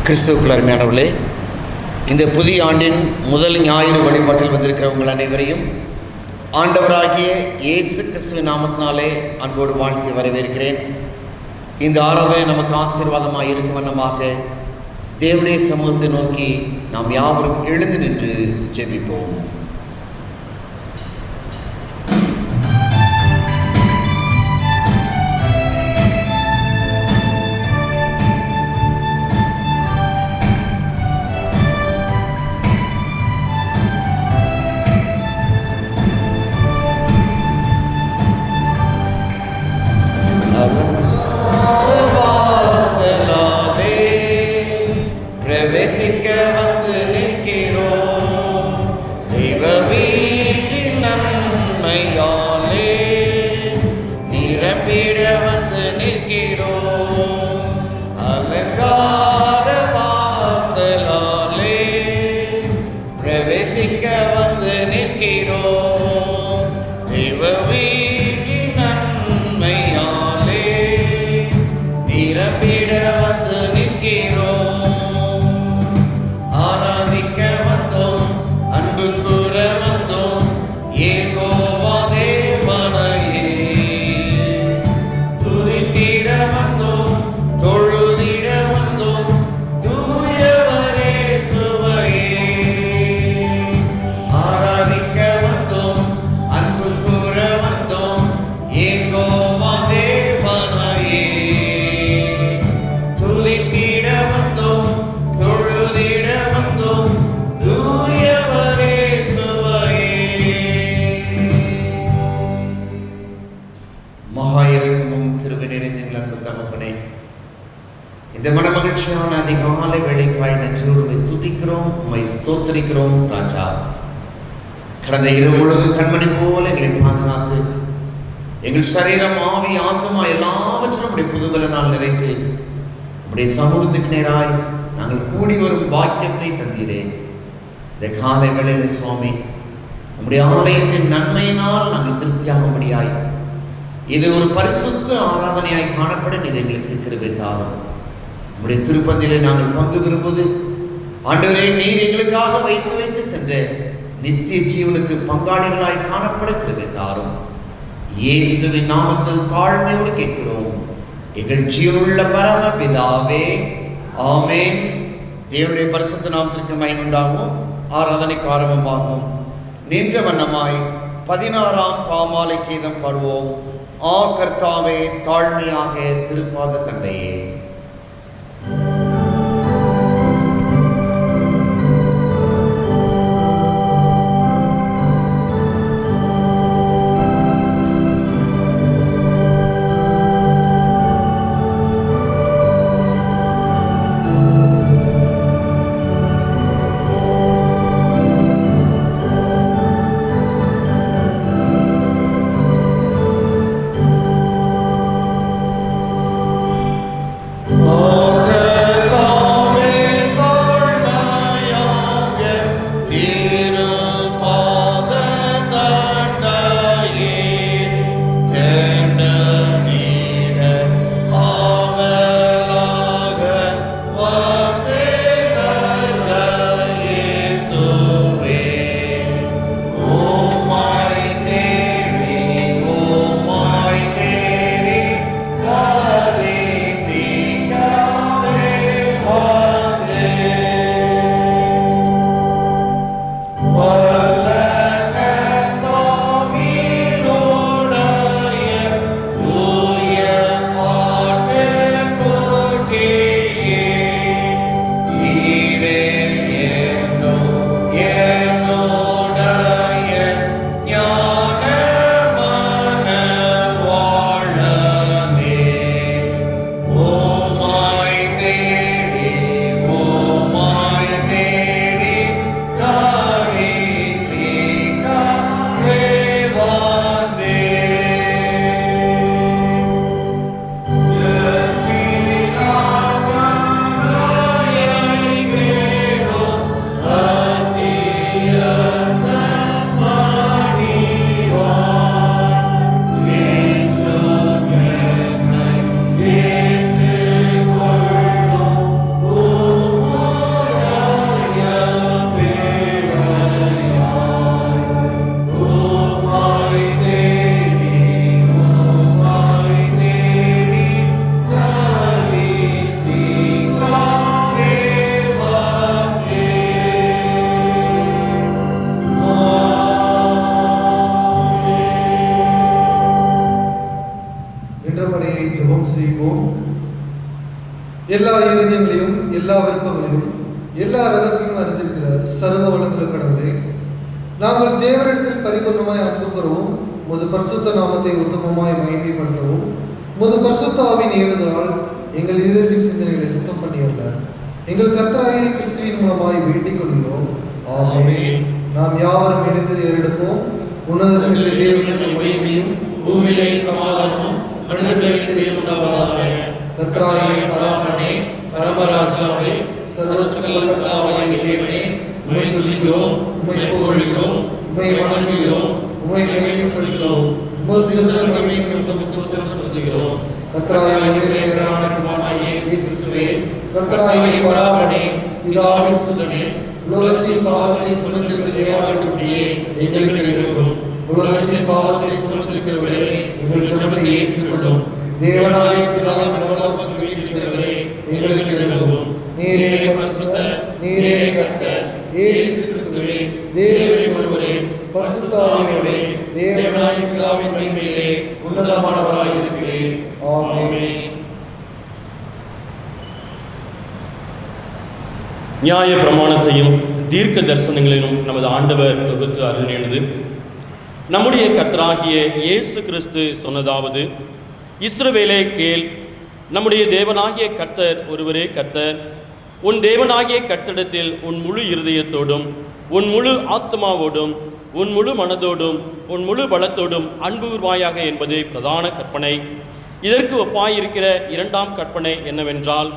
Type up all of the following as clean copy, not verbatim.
கிறிஸ்துவுக்குள் அருமையானவர்களே, இந்த புதிய ஆண்டின் முதல் ஞாயிறு வழிபாட்டில் வந்திருக்கிற உங்கள் அனைவரையும் ஆண்டவராகிய இயேசு கிறிஸ்துவின் நாமத்தினாலே அன்போடு வாழ்த்தி வரவேற்கிறேன். இந்த ஆராதனை நமக்கு ஆசீர்வாதமாக இருக்கும் வண்ணமாக தேவனுடைய சமூகத்தை நோக்கி நாம் யாவரும் எழுந்து நின்று ஜெபிப்போம். இந்த மனமகிழ்ச்சியான அதிகாலை வேளைக்காய் நன்றியோடு துதிக்கிறோம், உம்மை ஸ்தோத்திரிக்கிறோம் ராஜா. கடந்த இரவு முழுவதும் கண்மணி போல எங்களை பாதுகாத்து எங்கள் சரீரம், ஆவி, ஆத்மா எல்லாவற்றும் உடைய புதுபலனால் நிறைத்து உடைய சமூகத்துக்கு நேராய் நாங்கள் கூடி வரும் பாக்கியத்தை தந்தீரே. இந்த காலை வேளையில் சுவாமி, உம்முடைய ஆலயத்தின் நன்மையினால் நாங்கள் திருப்தியாகும்படியாய் இது ஒரு பரிசுத்த ஆராதனையாய் காணப்பட நீர் எங்களுக்கு கிருபை தாரும். உம்முடைய திருப்பதியிலே நாங்கள் பங்கு பெறுவது ஆண்டவரே, நீர் எங்களுக்காக வைத்து சென்ற நித்திய ஜீவனுக்கு பங்காளிகளாய் காணப்பட கிருபை தாரும். இயேசுவின் நாமத்தில் தாழ்மையோடு கேட்கிறோம் எங்கள் ஜீவனுள்ள பரம பிதாவே, ஆமென். தேவனுடைய பரிசுத்த நாமத்திற்கு மகிமை உண்டாகும். ஆராதனைக்கு ஆரம்பமாகும். நின்ற வண்ணமாய் 16ஆம் பாமாலை கீதம் பாடுவோம். ஆ கர்த்தாவே, தாழ்மையாக திருப்பாத தண்டையே. எல்லா இருதயங்களையும் எல்லா விருப்பங்களையும் எல்லா ரகசியமும் அறிந்திருக்கிற சர்வ வளமுள்ள கடவுளே, நாங்கள் தேவனிடத்தில் பரிபூர்ணமாய் அன்பு கூறவும் உமது பரிசுத்த நாமத்தை உத்தமமாய் மகிமைப்படுத்தவும் உமது பரிசுத்த ஆவியின் ஏவுதலால் எங்கள் இதயத்தின் சிந்தனைகளை சுத்தம் பண்ணியல்ல எங்கள் கர்த்தராகிய கிறிஸ்துவின் மூலமாய் வேண்டிக் கொள்கிறோம். ஆமென். நாம் யாவரும் இணைந்து ஏறெடுப்போம். உன்னதத்திலே தேவனுக்கு மகிமையும் பூமியிலே சமாதானமும் மனிதர்களுக்கு உண்டாவதாக. கர்த்தராகிய பராபரனே, பரமராஜாவே, சர்வத்துக்குள்ள கர்த்தாவாகிய தேவனே, உம்மை துதிக்கிறோம், உம்மை புகழ்கிறோம், உம்மை வணங்குகிறோம், உம்மை மகிமைப்படுத்துகிறோம். உமது சிறந்த மகிமைக்கு ஸ்தோத்திரம் செலுத்துகிறோம். கர்த்தராகிய இயேசு கிறிஸ்துவே, கர்த்தராகிய பராபரனே, பிதாவின் சுதனே, உலகத்தின் பாவத்தை சுமந்திருக்கிற தேவனுடைய எங்களுக்கு இருக்கும். உலகத்தின் பாவத்தை சுமந்திருக்கிறவரே, எங்கள் ஜெபத்தை ஏற்றுக்கொள்ளும். தேவனாகிய பிதாவின் பரலோகத்தில் வீற்றிருக்கிறவரே, எங்களுக்கு இருக்கும். நீரே பரிசுத்தர், நீரே கர்த்தர், இயேசு கிறிஸ்துவே, தேவரே ஒருவரே, பரிசுத்த ஆவியோடே, தேவனாகிய பிதாவின் மகிமையிலே உன்னதமானவராய் இருக்கிறீர். ஆமென். நியாய பிரமாணத்தையும் தீர்க்க தரிசனங்களையும் நமது ஆண்டவர் தொகுத்து அருளினது. நம்முடைய கர்த்தராகிய இயேசு கிறிஸ்து சொன்னதாவது: இஸ்ரவேலே கேள், நம்முடைய தேவனாகிய கர்த்தர் ஒருவரே கர்த்தர். உன் தேவனாகிய கர்த்தரிடத்தில் உன் முழு இருதயத்தோடும் உன் முழு ஆத்மாவோடும் உன் முழு மனதோடும் உன் முழு பலத்தோடும் அன்பு கூர்வாயாக என்பதே பிரதான கற்பனை. இதற்கு ஒப்பாயிருக்கிற இரண்டாம் கற்பனை என்னவென்றால்,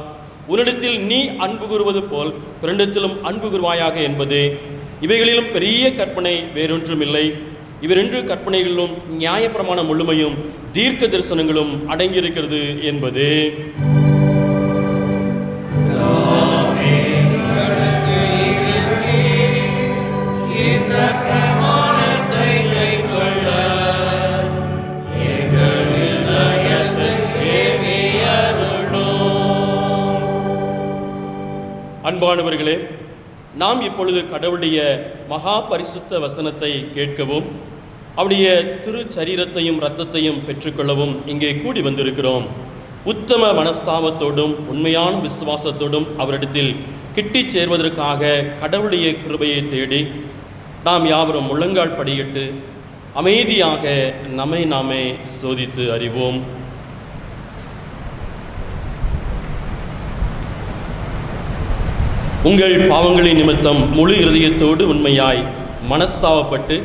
உன்னிடத்தில் நீ அன்பு கூறுவது போல் பிறனிடத்திலும் அன்பு கூர்வாயாக என்பதே. இவைகளிலும் பெரிய கற்பனை வேறொன்றுமில்லை. இவ்விரண்டு கற்பனைகளிலும் நியாயப்பிரமாண முழுமையும் தீர்க்க தரிசனங்களும் அடங்கியிருக்கிறது என்பதே. அன்பானவர்களே, நாம் இப்பொழுது கடவுளுடைய மகா பரிசுத்த வசனத்தை கேட்கவும் அவருடைய திருச்சரீரத்தையும் இரத்தத்தையும் பெற்றுக்கொள்ளவும் இங்கே கூடி வந்திருக்கிறோம். உத்தம மனஸ்தாபத்தோடும் உண்மையான விசுவாசத்தோடும் அவரிடத்தில் கிட்டிச் சேர்வதற்காக கடவுளுடைய கிருபையை தேடி நாம் யாவரும் முழங்கால் படியிட்டு அமைதியாக நம்மை நாமே சோதித்து அறிவோம். உங்கள் பாவங்களின் நிமித்தம் முழு இருதயத்தோடு உண்மையாய் மனஸ்தாபப்பட்டு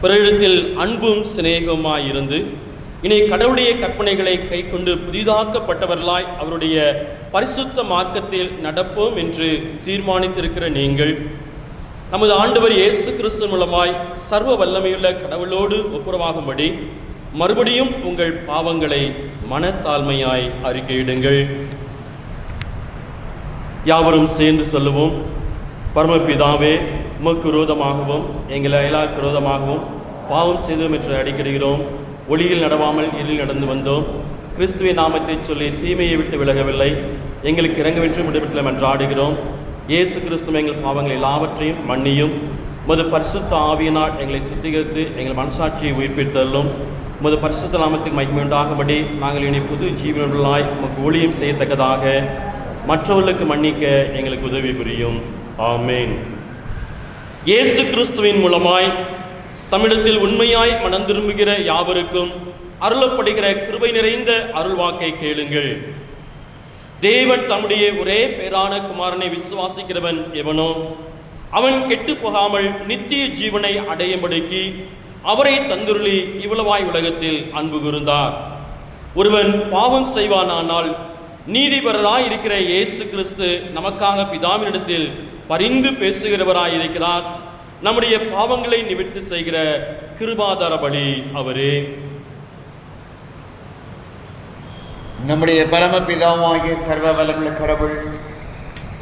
பிறரிடத்தில் அன்பும் சிநேகமாய் இருந்து இனி கடவுளுடைய கற்பனைகளை கை கொண்டு புதிதாக்கப்பட்டவர்களாய் அவருடைய பரிசுத்த மார்க்கத்தில் நடப்போம் என்று தீர்மானித்திருக்கிற நீங்கள், நமது ஆண்டவர் இயேசு கிறிஸ்து மூலமாய் சர்வ வல்லமையுள்ள கடவுளோடு ஒப்புரவாகும்படி மறுபடியும் உங்கள் பாவங்களை மனத்தாழ்மையாய் அறிக்கையிடுங்கள். யாவரும் சேர்ந்து சொல்லுவோம். பரமபிதாவே, உமக்கு விரோதமாகவும் எங்கள் அயலாருக்கு விரோதமாகவும் பாவம் செய்தோம் என்று அடிக்கிடுகிறோம். ஒளியில் நடவாமல் இருளில் நடந்து வந்தோம். கிறிஸ்துவின் நாமத்தை சொல்லி தீமையை விட்டு விலகவில்லை. எங்களுக்கு இறங்கவென்று விடுவிட்டு மன்றாடுகிறோம். இயேசு கிறிஸ்து எங்கள் பாவங்கள் எல்லாவற்றையும் மன்னியும். உமது பரிசுத்த ஆவியினால் எங்களை சுத்திகரித்து எங்கள் மனசாட்சியை உயிர்ப்பித்தள்ளும். உமது பரிசுத்த நாமத்துக்கு மகிமை உண்டாகும்படி நாங்கள் இனி புது ஜீவனுள்ளாய் உமக்கு ஊழியம் செய்யத்தக்கதாக மற்றவர்களுக்கு மன்னிக்க எங்களுக்கு உதவி புரியும். ஆமேன். இயேசு கிறிஸ்துவின் மூலமாய் தமிழத்தில் உண்மையாய் மனம் திரும்புகிற யாவருக்கும் அருளப்படுகிற கிருபை நிறைந்த அருள்வாக்கை கேளுங்கள். தேவன் தம்முடைய ஒரே பேரான குமாரனை விசுவாசிக்கிறவன் எவனோ அவன் கெட்டு போகாமல் நித்திய ஜீவனை அடையும்படிக்கு அவரை தந்துருளி இவ்வளவாய் உலகத்தில் அன்பு கூர்ந்தார். ஒருவன் பாவம் செய்வானானால் நீதிபரராய் இருக்கிற இயேசு கிறிஸ்து நமக்காக பிதாவினிடத்தில் பரிந்து பேசுகிறவராயிருக்கிறார். நம்முடைய பாவங்களை நிவர்த்தி செய்கிற கிருபாதார பலி அவரே. நம்முடைய பரமபிதாவாகிய சர்வ வல்லமையுள்ள கடவுள்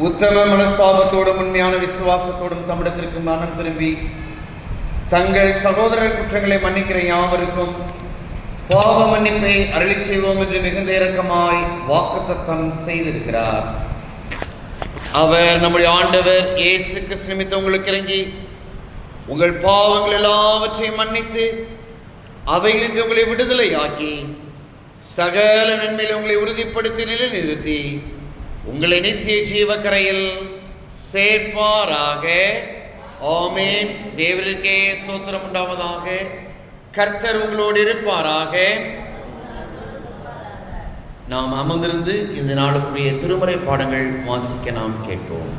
உத்தம மனஸ்தாபத்தோடும் உண்மையான விசுவாசத்தோடும் தம்மிடத்திற்கு மனம் திரும்பி தங்கள் சகோதரர் குற்றங்களை மன்னிக்கிற யாவருக்கும் பாவ மன்னிப்பை அருளி செய்வோம் என்று மிகுந்த இரக்கமாய் வாக்குத்தத்தம் செய்திருக்கிறார். அவர் நம்முடைய ஆண்டவர் இயேசு கிறிஸ்து நிமித்தம் உங்களுக்கு இறங்கி உங்கள் பாவங்கள் எல்லாவற்றையும் மன்னித்து அவைகளின்றி உங்களை விடுதலையாக்கி சகல நன்மையில உங்களை உறுதிப்படுத்தி நிலைநிறுத்தி உங்களை நித்திய ஜீவக்கரையில் சேர்ப்பாராக. ஆமென். தேவருக்கே ஸ்தோத்திரம் உண்டாவதாக. கர்த்தர் உங்களோடு இருப்பாராக. நாம் அமர்ந்திருந்து இந்த நாளுக்குரிய திருமறை பாடங்கள் வாசிக்க நாம் கேட்போம்.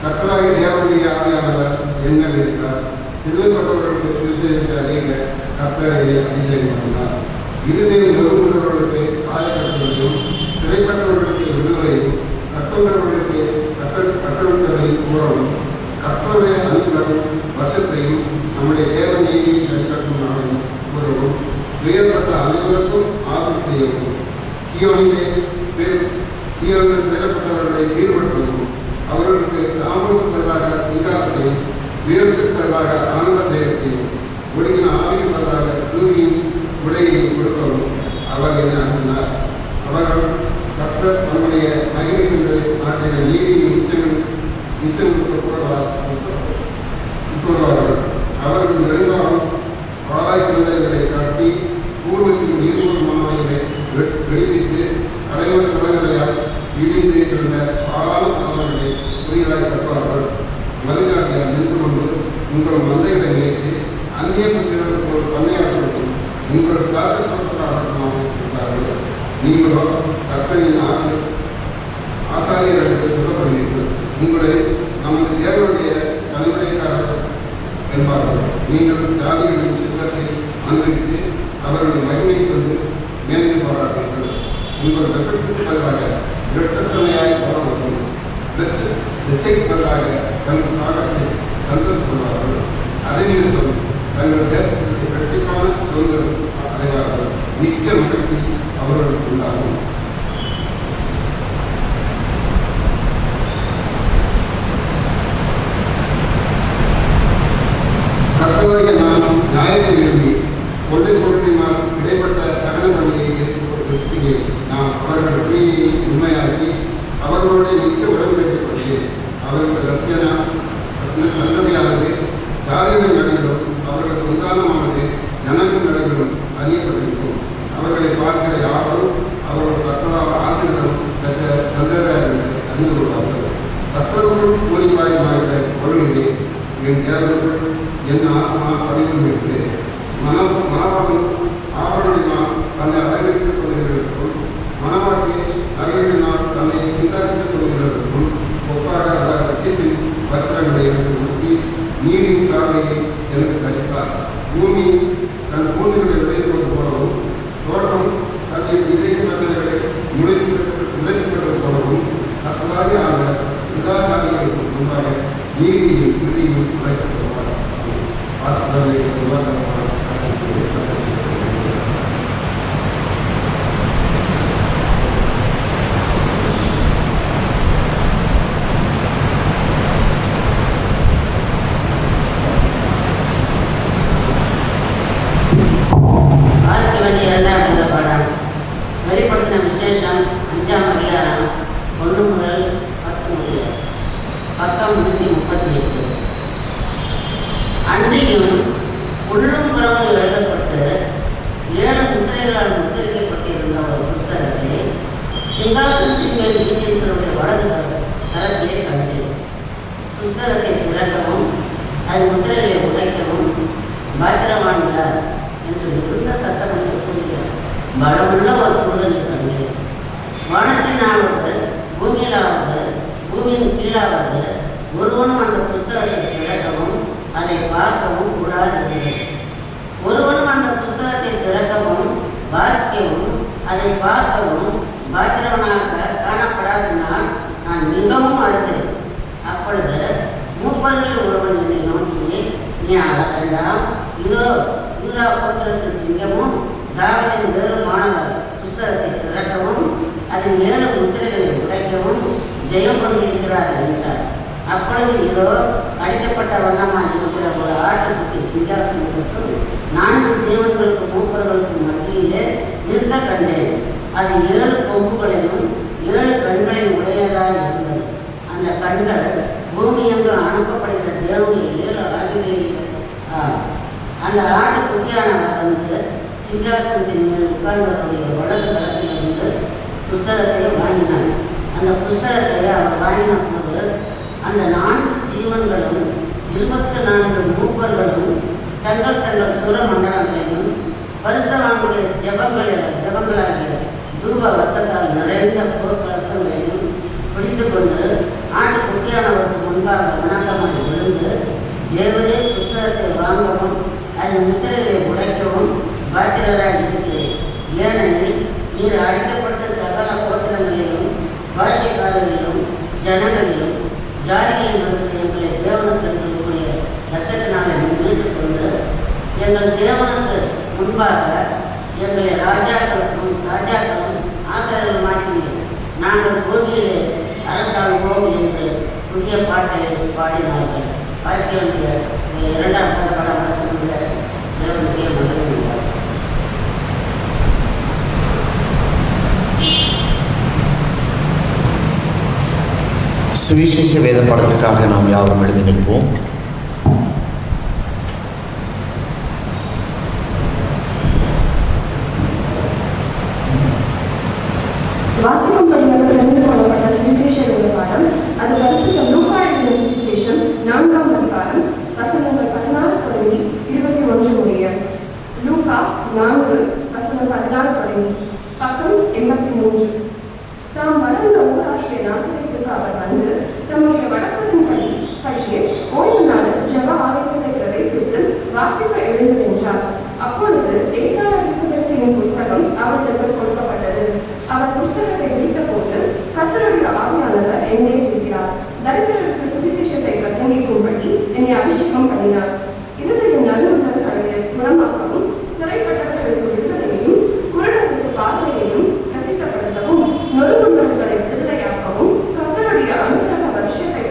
கர்த்தராகிய தேவனுடைய ஆவியானவர் என்னில் இருக்கிறார். சிறுமைப்பட்டவர்களுக்கு சுவிசேஷத்தை அறிவிக்க கர்த்தர் என்னை அபிஷேகம் பண்ணினார். இருதயம் நொறுங்குண்டவர்களுக்கு காயப்படுத்துவதையும், சிறைப்பட்டவர்களுக்கு விடுதலையும், கட்டுண்டவர்களுக்கு கட்டவிழ்த்தலை கூறவும், கர்த்தருடைய அன்பும் வருஷத்தையும் நம்முடைய தேவ நீதியை சரிக்கட்டும் நாளையும் கூறவும், துயர்பட்ட அனைவருக்கும் ஆதரவு செய்யவும், சீயோனில் பெறப்பட்டவர்களை சீர்படுத்தவும், அவர்களுக்கு சாம்பலுக்கு பதிலாக சிங்காரத்தையும், வீரத்துக்கு பதிலாக ஆனந்த தைரியத்தையும், ஒடுங்கின ஆவிக்கு பதிலாக தூங்கியின் உடையையும் கொடுக்கவும் அவர் என்னை அனுப்பினார். அவர்கள் கர்த்தர் தம்முடைய மகிமை கொண்டு நாட்டின நீதியின் நிச்சயம் கூறுவார்கள். அவர்கள் நெடுங்காலம் பாலாய் குழந்தைகளை காட்டி பூர்வத்தின் நீர்மூலமானவர்களை வெடிப்பித்து கலைமணி குழந்தைகளால் இடிந்து கிடந்த பாலான அவர்களை புதியதாய் கற்பார்கள். மதுகாட்டியால் நின்று கொண்டு உங்கள் மந்தைகளை நினைத்து அந்நிய புத்திரருக்கு ஒரு பண்ணையாளர்களுக்கும் உங்கள் காலசோற்றமாக இருக்கிறார்கள். நீங்களோ கர்த்தரின் ஆசாரியர்களுக்கு சொல்லப்படுவீர்கள். உங்களை நமது தேவனுடைய தலைமுறைக்காரர் என்பார்கள். நீங்கள் ஜாதிகளின் சிற்றத்தை அனுபவித்து அவர்கள் மகிமை கொண்டு மேன்மை பாராட்டுங்கள். உங்கள் வெற்றத்துக்கு பதிலாக இரட்டத்தனையாய் பாராட்டும் லட்சைக்கு பதிலாக தன் காலத்தை சந்தோஷப்படுவார்கள். அதை நிமித்தம் தங்கள் தேசத்திற்கு வெற்றிக்கான சுதந்திரம் அடைவார்கள். நித்திய மகிழ்ச்சி அவர்களுக்கு உண்டாகும். கர்த்தராகிய நான் நியாயத்தை விரும்பி கொள்ளை பொருளினால் இடைப்பட்ட தகன பணியை நாம் அவர்கள் கிரியை உண்மையாக்கி அவர்களுடைய மிக்க உடன்படிக்கைப்படுத்தேன். அவர்கள் ரத்தின சந்ததியானது ஜாதிகளின் நடைகளும் அவர்கள் சந்தானமானது ஜனங்கள் நடைகளும் அறியப்பட்டிருக்கும். அவர்களை பார்க்கிற யாரும் அவர்கள் கர்த்தரால் ஆசிரியரும் பெற்ற சந்ததியாளர்களை அறிந்து கொள்வார்கள். கர்த்தருக்குள் கூலிப்பாய் மாறிட ஒழுங்கிலே என் தேவனுக்குள் என் ஆத்மா படிக்கும் என்று மனவாளன் ஆவணத்தினால் தன்னை அலங்கரித்துக் கொள்கிறதற்கும் மனவாட்டி நகையினால் தன்னை சிந்தாரித்துக் கொள்கிறதற்கும் ஒப்பாக அவர் லட்சத்தின் பத்திரங்களை எனக்கு ஊட்டி நீரின் சாலையை எனக்கு தரித்தார். பூமி தன் பூண்டுகளை விளைவிப்பது போலவும் தோட்டம் தன்னை விதைக்கு பத்திரங்களை முளைப்பிப்பது போலவும் கத்தலாகி ஆன எல்லா காரியங்களுக்கும் முன்பாக நீதியும் இறுதியும் அழைக்கப்படுவார். வெளிப்படுத்தின விசேஷம் 5ஆம் அதிகாரம் 1 முதல் 10 முடிய பக்கம் 138. அன்றியும் உள்ளும் புறமும் எழுதப்பட்டு 7 முத்திரைகளால் முத்திரிக்கப்பட்டிருந்த ஒரு புஸ்தகத்தை சிங்காசனத்தின் மேல் வீட்டிற்குடைய வலது தரத்திலே கண்டேன். புஸ்தகத்தை திறக்கவும் அது முத்திரைகளை உடைக்கவும் பாத்திரவான்கள் என்று மிகுந்த சத்தம் கூறுகிற பலமுள்ள ஒரு தூதனை கண்டேன். வானத்தினாவது பூமியிலாவது பூமியின் கீழாவது ஒருவனும் அந்த புஸ்தகத்தை திறக்கவும் அதை பார்க்கவும் கூடாது. ஒருவனும் அந்த புஸ்தகத்தை திறக்கவும் வாசிக்கவும் அதை பார்க்கவும் பாத்திரவனாக காணப்படாதனால் நான் மிகவும் அழுதேன். அப்பொழுது மூப்பர்களில் ஒருவன் என்னை நோக்கி, நீ அழ வேண்டாம், இதோ யூதா கோத்திரத்து சிங்கமும் தாவீதின் வேறு மாணவர் புஸ்தகத்தை திரட்டவும் அதில் 7 முத்திரைகளை உடைக்கவும் ஜெயம் கொண்டிருக்கிறார் என்றார். அப்பொழுது இதோ அடிக்கப்பட்ட வண்ணமாக இருக்கிற ஒரு ஆட்டுக்குட்டி சிங்காசனத்திற்கும் 4 ஜீவன்களுக்கும் மூப்பர்களுக்கும் மத்தியிலே நிற்க கண்டேன். அது 7 கொம்புகளையும் 7 கண்களையும் உடையதாக இருந்தது. அந்த கண்கள் பூமி எங்கும் அனுப்பப்படுகிற தேவனுடைய 7 ஆவிகளையே. அந்த ஆட்டுக்குட்டியானவர் வந்து சிங்காசனத்தின் மேல் உட்கார்ந்தவருடைய வலது கரத்திலிருந்து புஸ்தகத்தை வாங்கினார். அந்த புஸ்தகத்தை அவர் வாங்கின போது அந்த 4 ஜீவன்களும் 24 மூப்பர்களும் தங்கள் தங்கள் சுர மண்டலங்களையும் பரிசுத்தவான்களுடைய ஜெபங்களாகிய தூப வர்க்கத்தால் நிறைந்த பொற்கலசங்களையும் பிடித்து கொண்டு ஆட்டுக்குட்டியானவருக்கு முன்பாக வணக்கமாய் விழுந்து, தேவரே புஸ்தகத்தை வாங்கவும் அதன் முத்திரைகளை உடைக்கவும் பாத்திரராக இருக்கிறேன். ஏனெனில் நீர் அடிக்கப்பட்ட சகல கோத்திரங்களிலும் பாஷைக்காரர்களிலும் ஜனங்களிலும் ஜாதிகளிலிருந்து எங்களை தேவனுக்கு உங்களுடைய ரத்தத்தினாலே மீட்டுக் கொண்டு எங்கள் தேவனுக்கு முன்பாக எங்களை ராஜாக்களும் ஆசாரியர்களுமாக்கினீர். நாங்கள் பூமியிலே அரசாள்வோம் என்று புதிய பாட்டை பாடினார்கள். வாசிக்க வேண்டிய 2ஆம் படம் வாசிக்க தேவனுக்கே மகிழ்ச்சி. சுவிசேஷ வேத பாடத்திற்காக நாம் யாரும் எழுதி நிற்போம். வாசிக்கும்படியாக தெரிந்து கொள்ளப்பட்ட சுவிசேஷ வேத பாடம் அது பரிசுத்த லூக்கா எழுதின சுவிசேஷம் 4ஆம் அதிகாரம் வசனங்கள் 16 தொடங்கி 21 முடிய. லூக்கா 4 வசனம் 16 தொடங்கி பக்கம் 83. தாம் வளர்ந்த ஊராகிய நாசரேத்துக்கு அவர் வந்து தம்முடைய வழக்கத்தின் படியே ஓய்வு நாள் ஜெப ஆலயத்திலே பிரவேசித்து வாசிக்க எழுந்து நின்றார். அப்பொழுது ஏசாயா தீர்க்கதரிசியின் புஸ்தகம் அவரிடத்தில் கொடுக்கப்பட்டது. அவர் புஸ்தகத்தை விரித்த போது, கர்த்தருடைய ஆவியானவர் என்னே இருக்கிறார், தரித்திரருக்கு சுவிசேஷத்தை பிரசங்கிக்கும்படி என்னை அபிஷேகம் பண்ணினார். இருதய நல்வுள்ளவர்களை குணமாக்கவும், சிறைப்பட்டவர்களுக்கு விடுதலையையும், குருடருக்கு பார்வையையும் பிரசித்தப்படுத்தவும், நொறுங்குள்ளவர்களை விடுதலையாக்கவும், கர்த்தருடைய அனுகிரக வருஷத்தை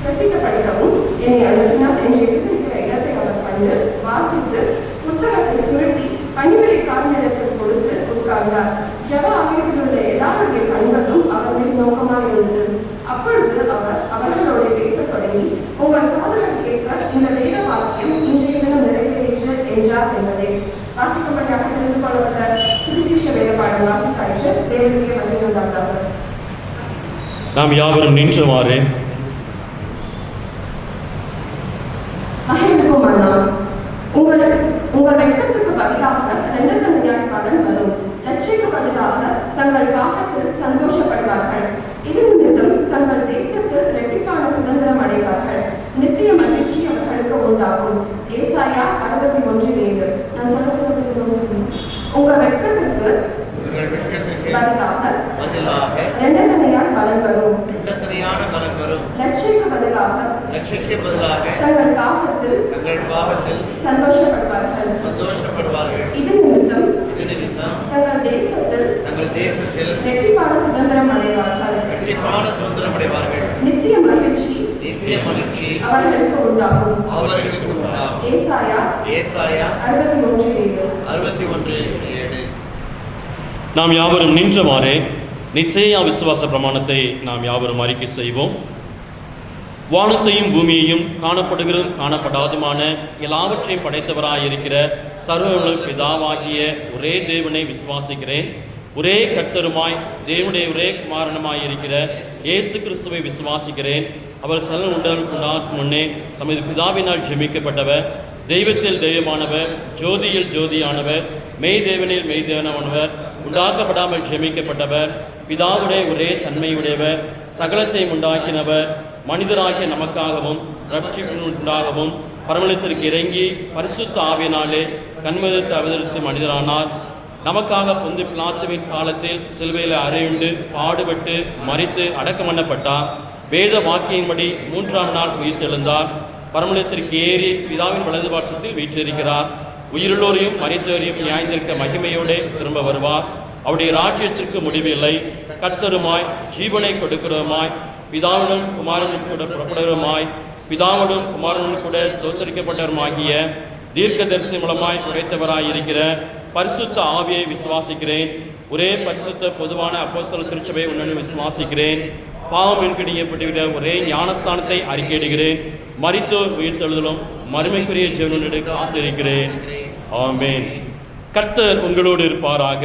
பிரசித்தப்படுத்தவும் என்னை அனுப்பினார் என்று எழுதியிருக்கிற இடத்தை அவர் கண்டு வாசித்து புஸ்தகத்தை சுருட்டி பணிவிடைக்காரனிடத்தில் கொடுத்து உட்கார்ந்தார். ஜெப ஆலயத்தில் உள்ள எல்லாருடைய கண்களும் அவர் மீது நோக்கமாக இருந்தது. அப்பொழுது அவர் அவர்களோட பேசத் தொடங்கி, உங்கள் காதுகள் கேட்க இந்த வேத வாக்கியம் இன்றைய தினம் நிறைவேற்று என்றார் என்பதே. வாசிக்கும்படியாக தெரிந்து கொள்ளப்பட்ட சுவிசேஷ வேத பாடம் வாசிக்காயிற்று. தேவனுடைய மகிமை உண்டாதாக. நாம் யாவரும் நின்றவாறு மகிழ்வுக்கும் அண்ணா, உங்கள் வெட்கத்துக்கு பதிலாக 2 தன்மையாய்ப்பாளன் வரும். லட்சிக்கு பதிலாக தங்கள் பாகத்தில் சந்தோஷப்படுவார்கள். இது நிமித்தம் தங்கள் தேசத்தில் இரட்டிப்பான சுதந்திரம் அடைவார்கள். நித்திய மகிழ்ச்சி அவர்களுக்கு உண்டாகும். ஏசாயா 61:7. நான் சொல்ல உங்க வெட்கத்திற்கு பதிலாக 2 தன்மையாய் பலன் வரும். லட்சிக்கு பதிலாக தங்கள் பாகத்தில் சந்தோஷப்படுவார்கள். இது நிமித்தம் தங்கள் தேசத்தில் இரட்டிப்பான சுதந்திரம் அடைவார்கள். நித்திய மகிழ்ச்சி அவர்களுக்கு உண்டாகும். ஏசாயா 61:7. நாம் யாவரும் நின்றவாறே நிசேயா விசுவாச பிரமாணத்தை நாம் யாவரும் அறிக்கை செய்வோம். வானத்தையும் பூமியையும் காணப்படுகிறதும் காணப்படாதுமான எல்லாவற்றையும் படைத்தவராயிருக்கிற சர்வ பிதாவாகிய ஒரே தேவனை விசுவாசிக்கிறேன். ஒரே கர்த்தருமாய் தேவனுடைய ஒரே குமாரனுமாயிருக்கிற இயேசு கிறிஸ்துவை விசுவாசிக்கிறேன். அவர் சர்வ உண்டாகும் முன்னே தமது பிதாவினால் ஜெபிக்கப்பட்டவர், தெய்வத்தில் தெய்வமானவர், ஜோதியில் ஜோதியானவர், மெய் தேவனில் மெய் தேவனானவர், உண்டாக்கப்படாமல் ஜெபிக்கப்பட்டவர், பிதாவுடைய ஒரே தன்மையுடையவர், சகலத்தை உண்டாக்கினவர், மனிதராகிய நமக்காகவும் ரட்சிப்புண்டாகவும் பரமளத்திற்கு இறங்கி பரிசுத்த ஆவியினாலே கண்மதத்தை அவதரித்து மனிதரானார். நமக்காக பொந்து பிலாத்துவின் காலத்தில் சிலுவையில் அறையுண்டு பாடுபட்டு மரித்து அடக்கம் பண்ணப்பட்டார். வேத வாக்கியின்படி 3ஆம் நாள் உயிர்த்தெழுந்தார். பரமலத்திற்கு ஏறி பிதாவின் வலது பாட்சத்தில் வீற்றிருக்கிறார். உயிருள்ளோரையும் மரித்தோரையும் நியாயந்திருக்க மகிமையோடு திரும்ப வருவார். அவருடைய ராஜ்யத்திற்கு முடிவில்லை. கர்த்தருமாய் ஜீவனை கொடுக்கிறதுமாய் பிதாவுடன் குமாரனும் கூட புறப்படுவருமாய் பிதாவுடன் குமாரனும் கூட ஸ்தோத்தரிக்கப்பட்டவருமாகிய தீர்க்க தரிசன மூலமாய் உரைத்தவராய் இருக்கிற பரிசுத்த ஆவியை விசுவாசிக்கிறேன். ஒரே பரிசுத்த பொதுவான அப்போஸ்தல திருச்சபை உன்னுடன் விசுவாசிக்கிறேன். பாவம் என்கிற ஒரே ஞானஸ்தானத்தை அறிக்கையிடுகிறேன். மரித்தோர் உயிர்த்தெழுதலும் மறுமைக்குரிய ஜீவனோடு காத்திருக்கிறேன். ஆமென். கர்த்தர் உங்களோடு இருப்பாராக.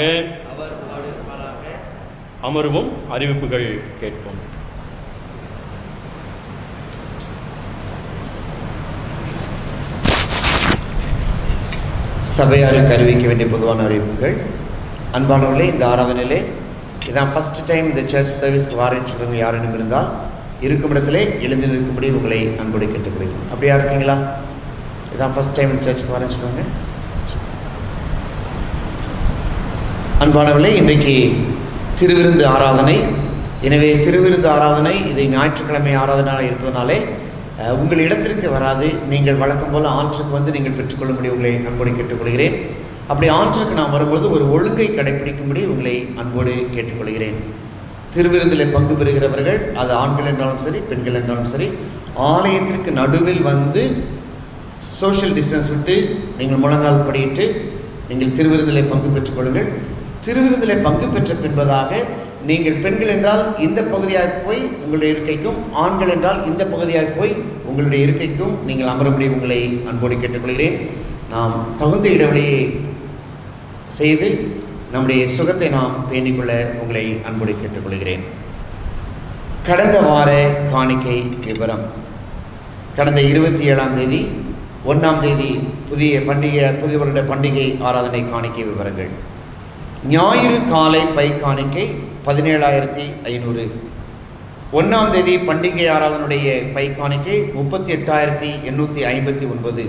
அமர்வும் அறிவிப்புகள் கேட்போம். சபையாருக்கு அறிவிக்க வேண்டிய பொதுவான அறிவிப்புகள். அன்பானவர்களே, இந்த ஆராதனையிலே இதான் ஃபஸ்ட் டைம் இந்த சர்ச் சர்வீஸ்க்கு வாரேன்னு சொல்லுங்க. யாரும் இருந்தால் இருக்கும் இடத்திலே எழுந்து நிற்கும்படி உங்களை அன்போடு கேட்டுக்கொள்கிறேன். அப்படியா இருக்கீங்களா? இதான் ஃபஸ்ட் டைம் சர்ச்சுக்கு வாரேன்னு சொல்லுங்க. அன்பானவர்களே, இன்றைக்கு திருவிருந்து ஆராதனை. எனவே திருவிருந்து ஆராதனை இது ஞாயிற்றுக்கிழமை ஆராதனையாக இருப்பதனாலே உங்கள் இடத்திற்கு வராது. நீங்கள் வழக்கம் போல் ஆற்றுக்கு வந்து நீங்கள் பெற்றுக்கொள்ளும்படி உங்களை அன்போடு கேட்டுக்கொள்கிறேன். அப்படி ஆற்றுக்கு நாம் வரும்போது ஒரு ஒழுங்கை கடைபிடிக்கும்படி உங்களை அன்போடு கேட்டுக்கொள்கிறேன். திருவிருந்தில் பங்கு பெறுகிறவர்கள், அது ஆண்கள் என்றாலும் சரி பெண்கள் என்றாலும் சரி, ஆலயத்திற்கு நடுவில் வந்து சோஷியல் டிஸ்டன்ஸ் விட்டு நீங்கள் முழங்கால் படியிட்டு நீங்கள் திருவிருந்தில் பங்கு பெற்றுக்கொள்ளுங்கள். திருவிருந்தில் பங்கு பெற்ற பின்பதாக நீங்கள் பெண்கள் என்றால் இந்த பகுதியாக போய் உங்களுடைய இருக்கைக்கும், ஆண்கள் என்றால் இந்த பகுதியாக போய் உங்களுடைய இருக்கைக்கும் நீங்கள் அமரும்படி உங்களை அன்போடு கேட்டுக்கொள்கிறேன். நாம் தகுந்த இடைவெளியை செய்து நம்முடைய சுகத்தை நாம் பேணிக்கொள்ள உங்களை அன்போடு கேட்டுக்கொள்கிறேன். கடந்த வார காணிக்கை விவரம். கடந்த 27ஆம் தேதி 1ஆம் தேதி புதிய வருட பண்டிகை ஆராதனை காணிக்கை விவரங்கள். ஞாயிறு காலை பை காணிக்கை 17,500. 1ஆம் தேதி பண்டிகை ஆராதனுடைய பை காணிக்கை 38,859.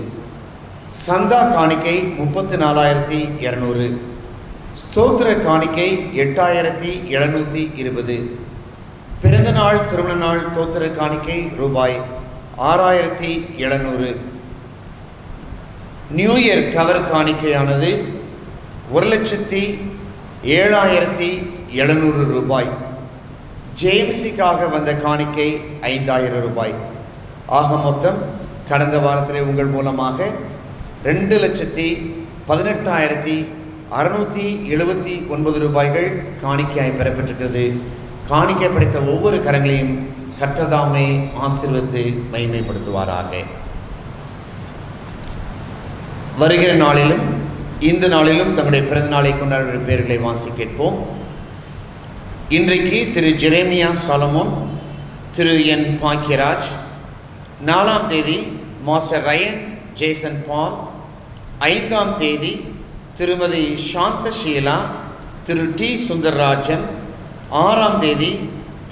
சந்தா காணிக்கை 34,200. ஸ்தோத்திர காணிக்கை 8,720. பிறந்தநாள் திருமண நாள் தோத்திர காணிக்கை ரூபாய் 6,700. நியூ இயர் கவர் காணிக்கையானது 1,07,700 ரூபாய். ஜேம்ஸிக்காக வந்த காணிக்கை 5,000 ரூபாய். ஆக மொத்தம் கடந்த வாரத்திலே உங்கள் மூலமாக 2,18,679 ரூபாய்கள் காணிக்கையாய் பெறப்பட்டிருக்கிறது. காணிக்கை படைத்த ஒவ்வொரு கரங்களையும் கர்த்ததாமே ஆசீர்வதித்து மகிமைப்படுத்துவாராக. வருகிற நாளிலும் இந்த நாளிலும் தங்களுடைய பிறந்த நாளை கொண்டாடுகிற பெயர்களை வாசி கேட்போம். இன்றைக்கு திரு ஜெரேமியா சாலமோன், திரு என் பாக்கியராஜ். 4ஆம் தேதி மாஸ்டர் ரயன் ஜேசன் பால். 5ஆம் தேதி திருமதி சாந்தஷீலா, திரு டி சுந்தர்ராஜன். 6ஆம் தேதி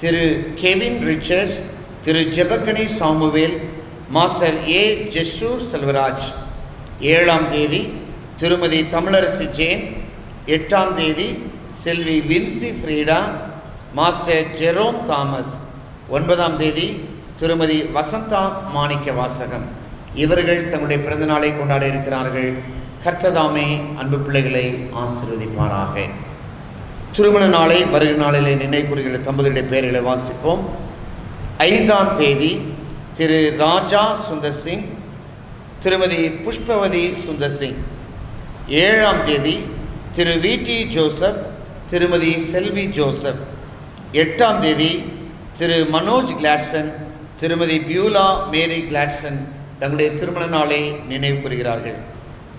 Thiru Kevin Richards, Thiru Jebakani Samuel, master A Jeshur Selvaraj. 7ஆம் தேதி திருமதி தமிழரசி ஜேன். 8ஆம் தேதி Selvi Vinci Frieda, master Jerome Thomas. 9ஆம் தேதி திருமதி வசந்தா மாணிக்க வாசகம். இவர்கள் தங்களுடைய பிறந்த நாளை கொண்டாட இருக்கிறார்கள். கர்த்ததாமே அன்பு பிள்ளைகளை ஆசீர்வதிப்பாராக. திருமண நாளை வருகிற நாளிலே நினைவு கூறுகிற தம்பதியுடைய பெயர்களை வாசிப்போம். 5ஆம் தேதி திரு ராஜா சுந்தர் சிங், திருமதி புஷ்பவதி சுந்தர் சிங். 7ஆம் தேதி திரு வி.டி. ஜோசப், திருமதி செல்வி ஜோசப். 8ஆம் தேதி திரு மனோஜ் கிளாட்சன், திருமதி பியூலா மேரி கிளாட்சன் தங்களுடைய திருமண நாளை நினைவு கூறுகிறார்கள்.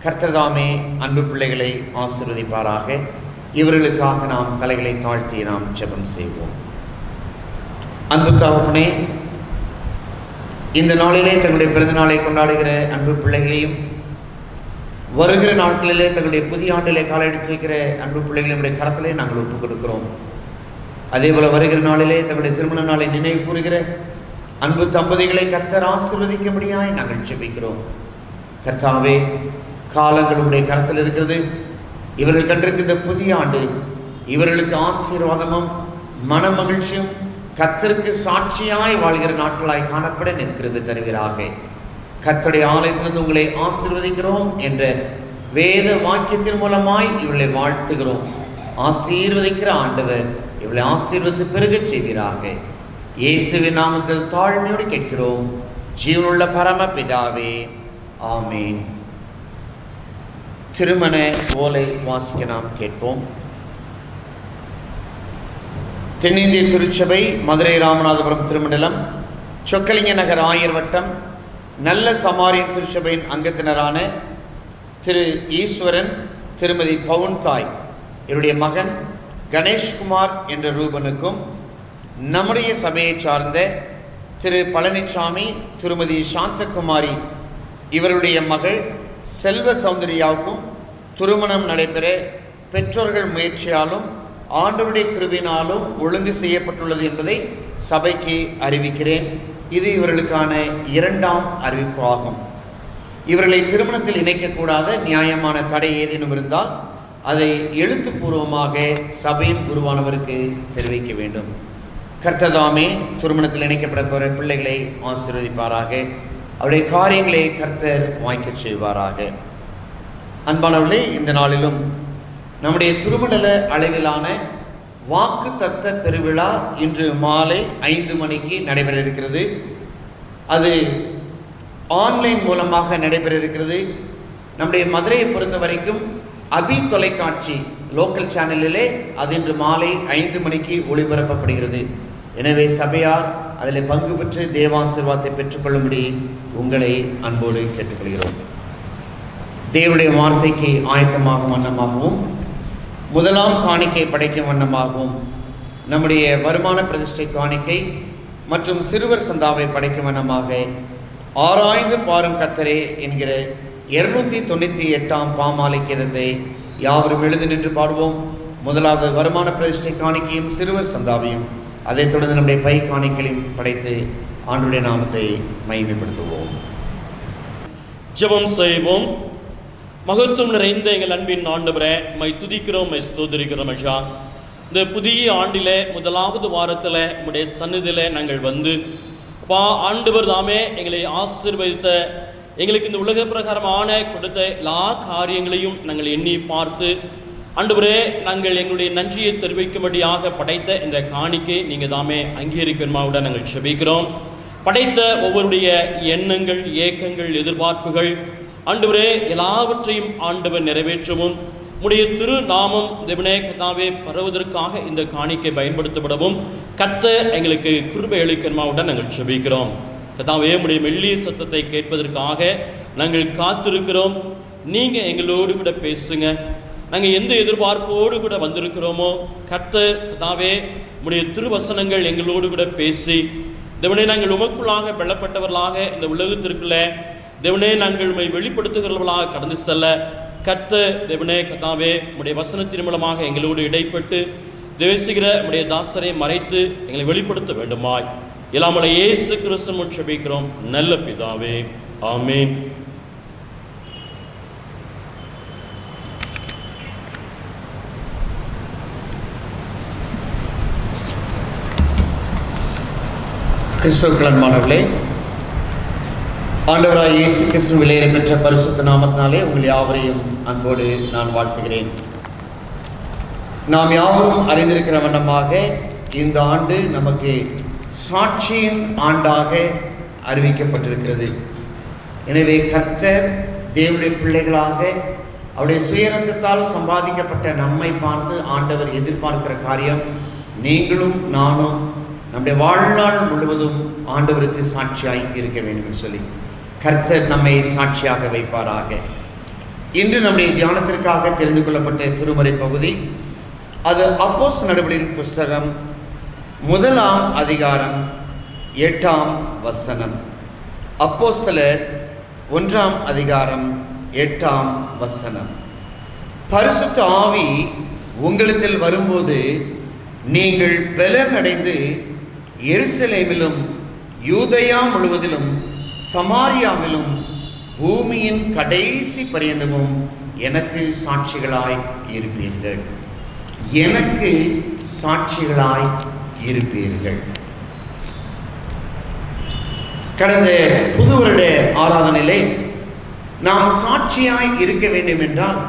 கர்த்தர்தாமே அன்பு பிள்ளைகளை ஆசீர்வதிப்பாராக. இவர்களுக்காக நாம் தலைகளை தாழ்த்தி நாம் ஜெபம் செய்வோம். அன்பு தகப்பனே, இந்த நாளிலே தங்களுடைய பிறந்த நாளை கொண்டாடுகிற அன்பு பிள்ளைகளையும், வருகிற நாட்களிலே தங்களுடைய புதிய ஆண்டிலே காலை எடுத்து வைக்கிற அன்பு பிள்ளைகளுடைய கரத்திலே நாங்கள் ஒப்புக் கொடுக்கிறோம். அதே போல வருகிற நாளிலே தங்களுடைய திருமண நாளை நினைவு கூறுகிற அன்பு தம்பதிகளை கர்த்தர் ஆசீர்வதிக்கும்படியாய் நாங்கள் ஜெபிக்கிறோம். கர்த்தாவே, காலங்களுடைய கரத்தில் இருக்கிறது. இவர்கள் கண்டிருக்கிற புதிய ஆண்டு இவர்களுக்கு ஆசீர்வாதமும் மன மகிழ்ச்சியும் கர்த்தருக்கு சாட்சியாய் வாழ்கிற நாட்களாய் காணப்பட நிற்கிறது தருவீராக. கர்த்தருடைய ஆலயத்திலிருந்து உங்களை ஆசீர்வதிக்கிறோம் என்ற வேத வாக்கியத்தின் மூலமாய் இவர்களை வாழ்த்துகிறோம். ஆசீர்வதிக்கிற ஆண்டவர் இவளை ஆசீர்வதித்து பெருகச் செய்வீராக. இயேசுவின் நாமத்தில் தாழ்மையோடு கேட்கிறோம் ஜீவனுள்ள பரமபிதாவே, ஆமீன். திருமண ஓலை வாசிக்க நாம் கேட்போம். தென்னிந்திய திருச்சபை மதுரை ராமநாதபுரம் திருமண்டலம் சொக்கலிங்க நகர் ஆயர் வட்டம் நல்ல சமாரியன் திருச்சபையின் அங்கத்தினரான திரு ஈஸ்வரன், திருமதி பவுன் தாய் இவருடைய மகன் கணேஷ்குமார் என்ற ரூபனுக்கும், நம்முடைய சபையை சார்ந்த திரு பழனிசாமி, திருமதி சாந்தகுமாரி இவருடைய மகள் செல்வ சௌந்தர்யாவுக்கும் திருமணம் நடைபெற பெற்றோர்கள் முயற்சியாலும் ஆண்டவருடைய கிருபையினாலும் ஒழுங்கு செய்யப்பட்டுள்ளது என்பதை சபைக்கு அறிவிக்கிறேன். இது இவர்களுக்கான 2ஆம் அறிவிப்பு ஆகும். இவர்களை திருமணத்தில் இணைக்கக்கூடாத நியாயமான தடை ஏதேனும் இருந்தால் அதை எழுத்துப்பூர்வமாக சபையின் குருவானவருக்கு தெரிவிக்க வேண்டும். கர்த்ததாமே திருமணத்தில் இணைக்கப்பட போகிற பிள்ளைகளை ஆசீர்வதிப்பாராக. அவருடைய காரியங்களை கர்த்தர் வாய்க்கச் செய்வாராக. அன்பானவர்களே, இந்த நாளிலும் நம்முடைய திருமண்டல அளவிலான வாக்கு தத்த பெருவிழா இன்று மாலை 5 மணிக்கு நடைபெற இருக்கிறது. அது ஆன்லைன் மூலமாக நடைபெற இருக்கிறது. நம்முடைய மதுரையை பொறுத்த வரைக்கும் அபி தொலைக்காட்சி லோக்கல் சேனலிலே அது இன்று மாலை 5 மணிக்கு ஒளிபரப்பப்படுகிறது. எனவே சபையார் அதில் பங்கு பெற்று தேவாசீர்வாதத்தை பெற்றுக்கொள்ளும்படி உங்களை அன்போடு கேட்டுக்கொள்கிறோம். தேவனுடைய வார்த்தைக்கு ஆயத்தமாகும் வண்ணமாகவும் முதலாம் காணிக்கை படைக்கும் வண்ணமாகவும் நம்முடைய வருமான பிரதிஷ்டை காணிக்கை மற்றும் சிறுவர் சந்தாவை படைக்கும் வண்ணமாக ஆராய்ந்து பாரும் கர்த்தரே என்கிற 298ஆம் பாமாலை கீதத்தை யாவரும் எழுந்து நின்று பாடுவோம். முதலாவது வருமான பிரதிஷ்டை காணிக்கையும் சிறுவர் சந்தாவையும், அதைத் தொடர்ந்து நம்முடைய பை காணிக்கையும் படைத்து ஆண்டவருடைய நாமத்தை மகிமைப்படுத்துவோம். ஜெபம் செய்வோம். மகத்துவம் நிறைந்த எங்கள் அன்பின் ஆண்டவரே, மை துதிக்கிறோம், மை ஸ்தோத்திரிக்கிறோம். ஐயா, இந்த புதிய ஆண்டிலே முதலாவது வாரத்தில் உங்களுடைய சந்நிதியிலே நாங்கள் வந்து ஆண்டவர் தாமே எங்களை ஆசீர்வதித்த, எங்களுக்கு இந்த உலக பிரகாரமான கொடுத்த எல்லா காரியங்களையும் நாங்கள் எண்ணி பார்த்து ஆண்டவரே, நாங்கள் எங்களுடைய நன்றியை தெரிவிக்கும்படியாக படைத்த இந்த காணிக்கை நீங்கள் தாமே அங்கீகரிக்கணுமாவுடன் நாங்கள் செபிக்கிறோம். படைத்த ஒவ்வொருடைய எண்ணங்கள், ஏக்கங்கள், எதிர்பார்ப்புகள் ஆண்டவரே எல்லாவற்றையும் ஆண்டவர் நிறைவேற்றவும், உடைய திரு நாமம் தேவனே கர்த்தாவே பரவுவதற்காக இந்த காணிக்கை பயன்படுத்தப்படவும் கர்த்தர் எங்களுக்கு கிருபை அளிக்கணுமாவுடன் நாங்கள் செபிக்கிறோம். கர்த்தாவே, உடைய மெல்லிய சத்தத்தை கேட்பதற்காக நாங்கள் காத்திருக்கிறோம். நீங்கள் எங்களோடு கூட பேசுங்க. நாங்கள் எந்த எதிர்பார்ப்போடு கூட வந்திருக்கிறோமோ கர்த்தர் கர்த்தாவே உடைய திருவசனங்கள் எங்களோடு கூட பேசி தேவனே நாங்கள் உமக்குள்ளாக வெல்லப்பட்டவர்களாக இந்த உலகத்திற்குள்ள தேவனே நாங்கள் உம்மை வெளிப்படுத்துகிறவர்களாக கடந்து செல்ல கர்த்தர் தேவனே கர்த்தாவே உடைய வசனத்தின் மூலமாக எங்களோடு இடைப்பட்டு தேவசிகிற உடைய தாசரை மறைத்து எங்களை வெளிப்படுத்த வேண்டுமாய் எல்லாமலை இயேசு கிறிஸ்துவின் ஜெபிக்கிறோம் நல்ல பிதாவே, ஆமென். கிறிஸ்துவுக்குள் அன்பானவர்களே, ஆண்டவராய் இயேசு கிறிஸ்து விலையில பெற்ற பரிசுத்த நாமத்தினாலே உங்கள் யாவரையும் அன்போடு நான் வாழ்த்துகிறேன். நாம் யாவரும் அறிந்திருக்கிற வண்ணமாக இந்த ஆண்டு நமக்கு சாட்சியின் ஆண்டாக அறிவிக்கப்பட்டிருக்கிறது. எனவே கர்த்தர் தேவனுடைய பிள்ளைகளாக அவருடைய சுயரத்தத்தால் சம்பாதிக்கப்பட்ட நம்மை பார்த்து ஆண்டவர் எதிர்பார்க்கிற காரியம், நீங்களும் நானும் நம்முடைய வாழ்நாள் முழுவதும் ஆண்டவருக்கு சாட்சியாய் இருக்க வேண்டும் என்று சொல்லி கர்த்தர் நம்மை சாட்சியாக வைப்பாராக. இன்று நம்முடைய தியானத்திற்காக தெரிந்து கொள்ளப்பட்ட திருமறை பகுதி, அது அப்போஸ்தலர் நடபடிகளின் புஸ்தகம் 1ஆம் அதிகாரம் 8ஆம் வசனம். அப்போஸ்தலர் 1ஆம் அதிகாரம் 8ஆம் வசனம். பரிசுத்த ஆவி உங்களிடத்தில் வரும்போது நீங்கள் பலன் அடைந்து எருசலேமிலும் யூதேயா முழுவதிலும் சமாரியாவிலும் பூமியின் கடைசி பரியந்தமும் எனக்கு சாட்சிகளாய் இருப்பீர்கள். எனக்கு சாட்சிகளாய் இருப்பீர்கள். கடந்த புது வருட ஆராதனையிலே நாம் சாட்சியாய் இருக்க வேண்டும் என்றால்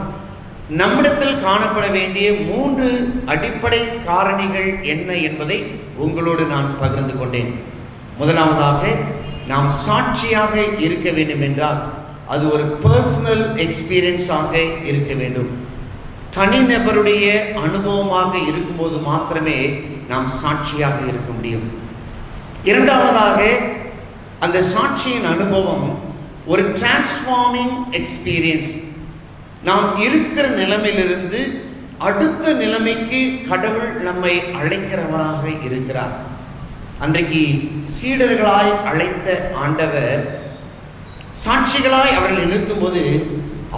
நம்மிடத்தில் காணப்பட வேண்டிய 3 அடிப்படை காரணிகள் என்ன என்பதை உங்களோடு நான் பகிர்ந்து கொண்டேன். முதலாவதாக, நாம் சாட்சியாக இருக்க வேண்டும் என்றால் அது ஒரு பர்சனல் எக்ஸ்பீரியன்ஸாக இருக்க வேண்டும். தனிநபருடைய அனுபவமாக இருக்கும்போது மாத்திரமே நாம் சாட்சியாக இருக்க முடியும். இரண்டாவதாக, அந்த சாட்சியின் அனுபவம் ஒரு டிரான்ஸ்ஃபார்மிங் எக்ஸ்பீரியன்ஸ். நாம் இருக்கிற நிலைமையிலிருந்து அடுத்த நிலைமைக்கு கடவுள் நம்மை அழைக்கிறவராக இருக்கிறார். அன்றைக்கு சீடர்களாய் அழைத்த ஆண்டவர் சாட்சிகளாய் அவர்கள் நிறுத்தும் போது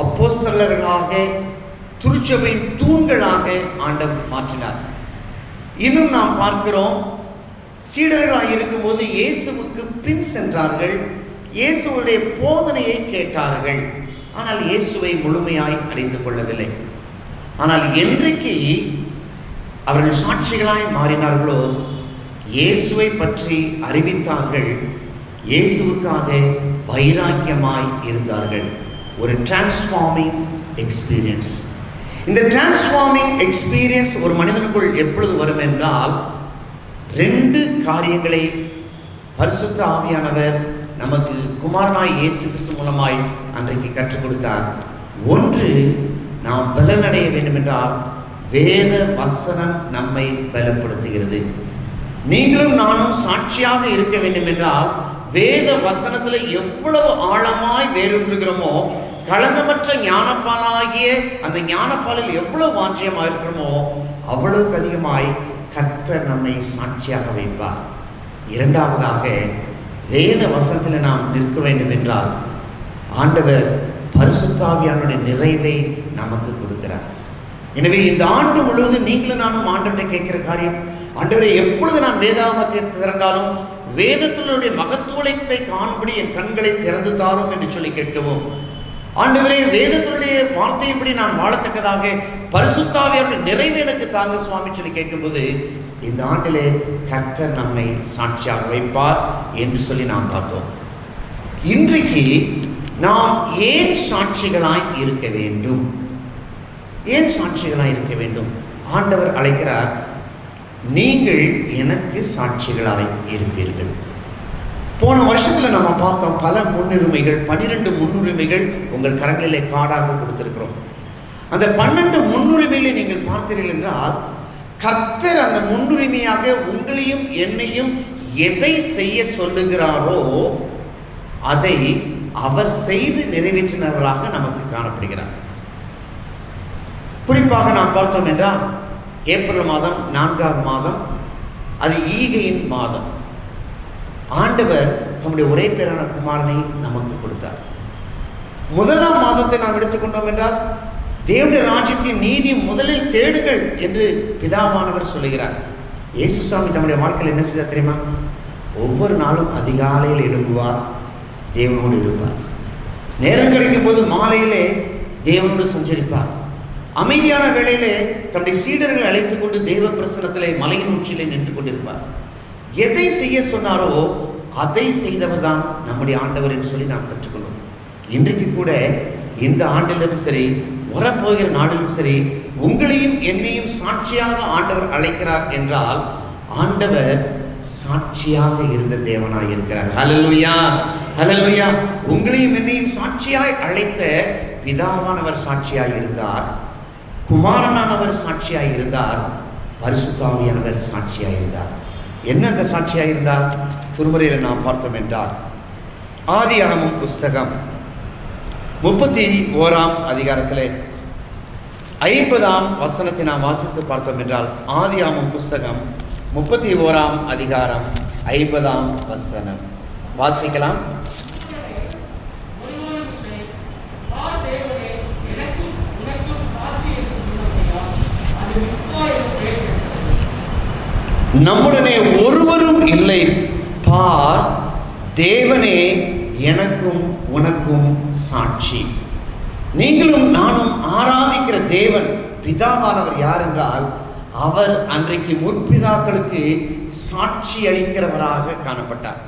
அப்போஸ்தலர்களாக, திருச்சபையின் தூண்களாக ஆண்டவர் மாற்றினார். இன்னும் நாம் பார்க்கிறோம், சீடர்களாக இருக்கும்போது இயேசுவுக்கு பின் சென்றார்கள், இயேசுவுடைய போதனையை கேட்டார்கள். ஆனால் இயேசுவை முழுமையாய் அறிந்து கொள்ளவில்லை. ஆனால் என்றைக்கு அவர்கள் சாட்சிகளாய் மாறினார்களோ இயேசுவை பற்றி அறிவித்தார்கள், இயேசுவுக்காக வைராக்கியமாய் இருந்தார்கள். ஒரு டிரான்ஸ்ஃபார்மிங் எக்ஸ்பீரியன்ஸ். இந்த டிரான்ஸ்ஃபார்மிங் எக்ஸ்பீரியன்ஸ் ஒரு மனிதனுக்குள் எப்பொழுது வரும் என்றால் 2 காரியங்களை பரிசுத்த ஆவியானவர் நமக்கு குமாரனாய் இயேசு கிறிஸ்து மூலமாய் அன்றைக்கு கற்றுக் கொடுத்தார். ஒன்று, நாம் பலனடைய வேண்டும் என்றால் வேத வசனம் நம்மை பலப்படுத்துகிறது. நீங்களும் நானும் சாட்சியாக இருக்க வேண்டும் என்றால் வேத வசனத்தில் எவ்வளவு ஆழமாய் வேறுகிறோமோ, களங்கமற்ற ஞானப்பாலாகிய அந்த ஞானப்பாலில் எவ்வளவு வாஞ்சியமாக இருக்கிறோமோ அவ்வளவுக்கு அதிகமாய் கர்த்தர் நம்மை சாட்சியாக வைப்பார். இரண்டாவதாக, வேத வசனத்தில் நாம் நிற்க வேண்டும் என்றால் ஆண்டவர் பரிசுத்த ஆவியானுடைய நிறைவை நமக்கு கொடுக்கிறார். எனவே இந்த ஆண்டு முழுவதும் நீங்களும் நானும் ஆண்டவரை கேட்கிற காரியம், ஆண்டவரை எப்பொழுது நான் வேதாகமத்தை திறந்தாலும் வேதத்தினுடைய மகத்துவத்தை காணும்படி என் கண்களை திறந்து தாரும் என்று சொல்லி கேட்கவும், ஆண்டவரே வேதத்தினுடைய வார்த்தையின்படி நான் வாழத்தக்கதாக பரிசுத்த ஆவியானுடைய நிறைவு எனக்கு தாங்க சுவாமி சொல்லி கேட்கும்போது இந்த ஆண்டிலே கர்த்தர் நம்மை சாட்சியாக வைப்பார் என்று சொல்லி நாம் பார்த்தோம். இன்றைக்கு நாம் ஏன் சாட்சிகளாய் இருக்க வேண்டும்? ஏன் சாட்சிகளாய் இருக்க வேண்டும்? ஆண்டவர் அழைக்கிறார், நீங்கள் எனக்கு சாட்சிகளாய் இருப்பீர்கள். போன வருஷத்தில் நம்ம பார்த்தோம் பல முன்னுரிமைகள், 12 முன்னுரிமைகள் உங்கள் கரங்களிலே காடாக கொடுத்திருக்கிறோம். அந்த 12 முன்னுரிமைகளை நீங்கள் பார்த்தீர்கள் என்றால் கர்த்தர் அந்த முன்னுரிமையாக உங்களையும் என்னையும் எதை செய்ய சொல்லுகிறாரோ அதை அவர் செய்து நிறைவேற்றினவராக நமக்கு காணப்படுகிறார். குறிப்பாக நாம் பார்த்தோம் என்றால் ஏப்ரல் மாதம் 4ஆம் மாதம், அது ஈகையின் மாதம். ஆண்டவர் தம்முடைய ஒரே பேரான குமாரனை நமக்கு கொடுத்தார். 1ஆம் மாதத்தை நாம் எடுத்துக்கொண்டோம் என்றால் தேவனுடைய ராஜ்யத்தின் நீதி முதலில் தேடுங்கள் என்று பிதாவானவர் சொல்லுகிறார். இயேசு சுவாமி தம்முடைய வாழ்க்கையில் என்ன செய்தார் தெரியுமா? ஒவ்வொரு நாளும் அதிகாலையில் எழும்புவார், தேவனோடு இருப்பார். நேரம் கிடைக்கும் போது மாலையிலே தேவனோடு சஞ்சரிப்பார். அமைதியான வேளையிலே தம்முடைய சீடர்களை அழைத்துக் கொண்டு தேவ பிரசனத்திலே மலையின் உச்சியிலே நின்று கொண்டிருப்பார். எதை செய்ய சொன்னாரோ அதை செய்தவர் தான் நம்முடைய ஆண்டவர் என்று சொல்லி நாம் கற்றுக்கொள்வோம். இன்றைக்கு கூட இந்த ஆண்டிலும் சரி, வரப்போகிற நாளிலும் சரி, உங்களையும் என்னையும் சாட்சியாக ஆண்டவர் அழைக்கிறார் என்றால் ஆண்டவர் சாட்சியாக இருந்த தேவனாய் இருக்கிறார். ஹல்லேலூயா, ஹல்லேலூயா. உங்களையும் என்னையும் சாட்சியாய் அழைத்த பிதாவானவர் சாட்சியாய் இருந்தார், குமாரனானவர் சாட்சியாய் இருந்தார், பரிசுத்த ஆவியானவர் சாட்சியாய் இருந்தார். என்ன அந்த சாட்சியாய் இருந்தார்? திருமறையில் நாம் பார்த்தோம் என்றால் ஆதியாகமம் புஸ்தகம் 31ஆம் அதிகாரத்திலே 50ஆம் வசனத்தை நாம் வாசித்து பார்த்தோம் என்றால் ஆதியாகமம் புஸ்தகம் 31ஆம் அதிகாரம் 50ஆம் வசனம் வாசிக்கலாம். நம்முடனே ஒருவரும் இல்லை, பார், தேவனே எனக்கும் உனக்கும் சாட்சி. நீங்களும் நானும் ஆராதிக்கிற தேவன் பிதாவானவர் யார் என்றால் அவர் அன்றைக்கு முற்பிதாக்களுக்கு சாட்சி அளிக்கிறவராக காணப்பட்டார்.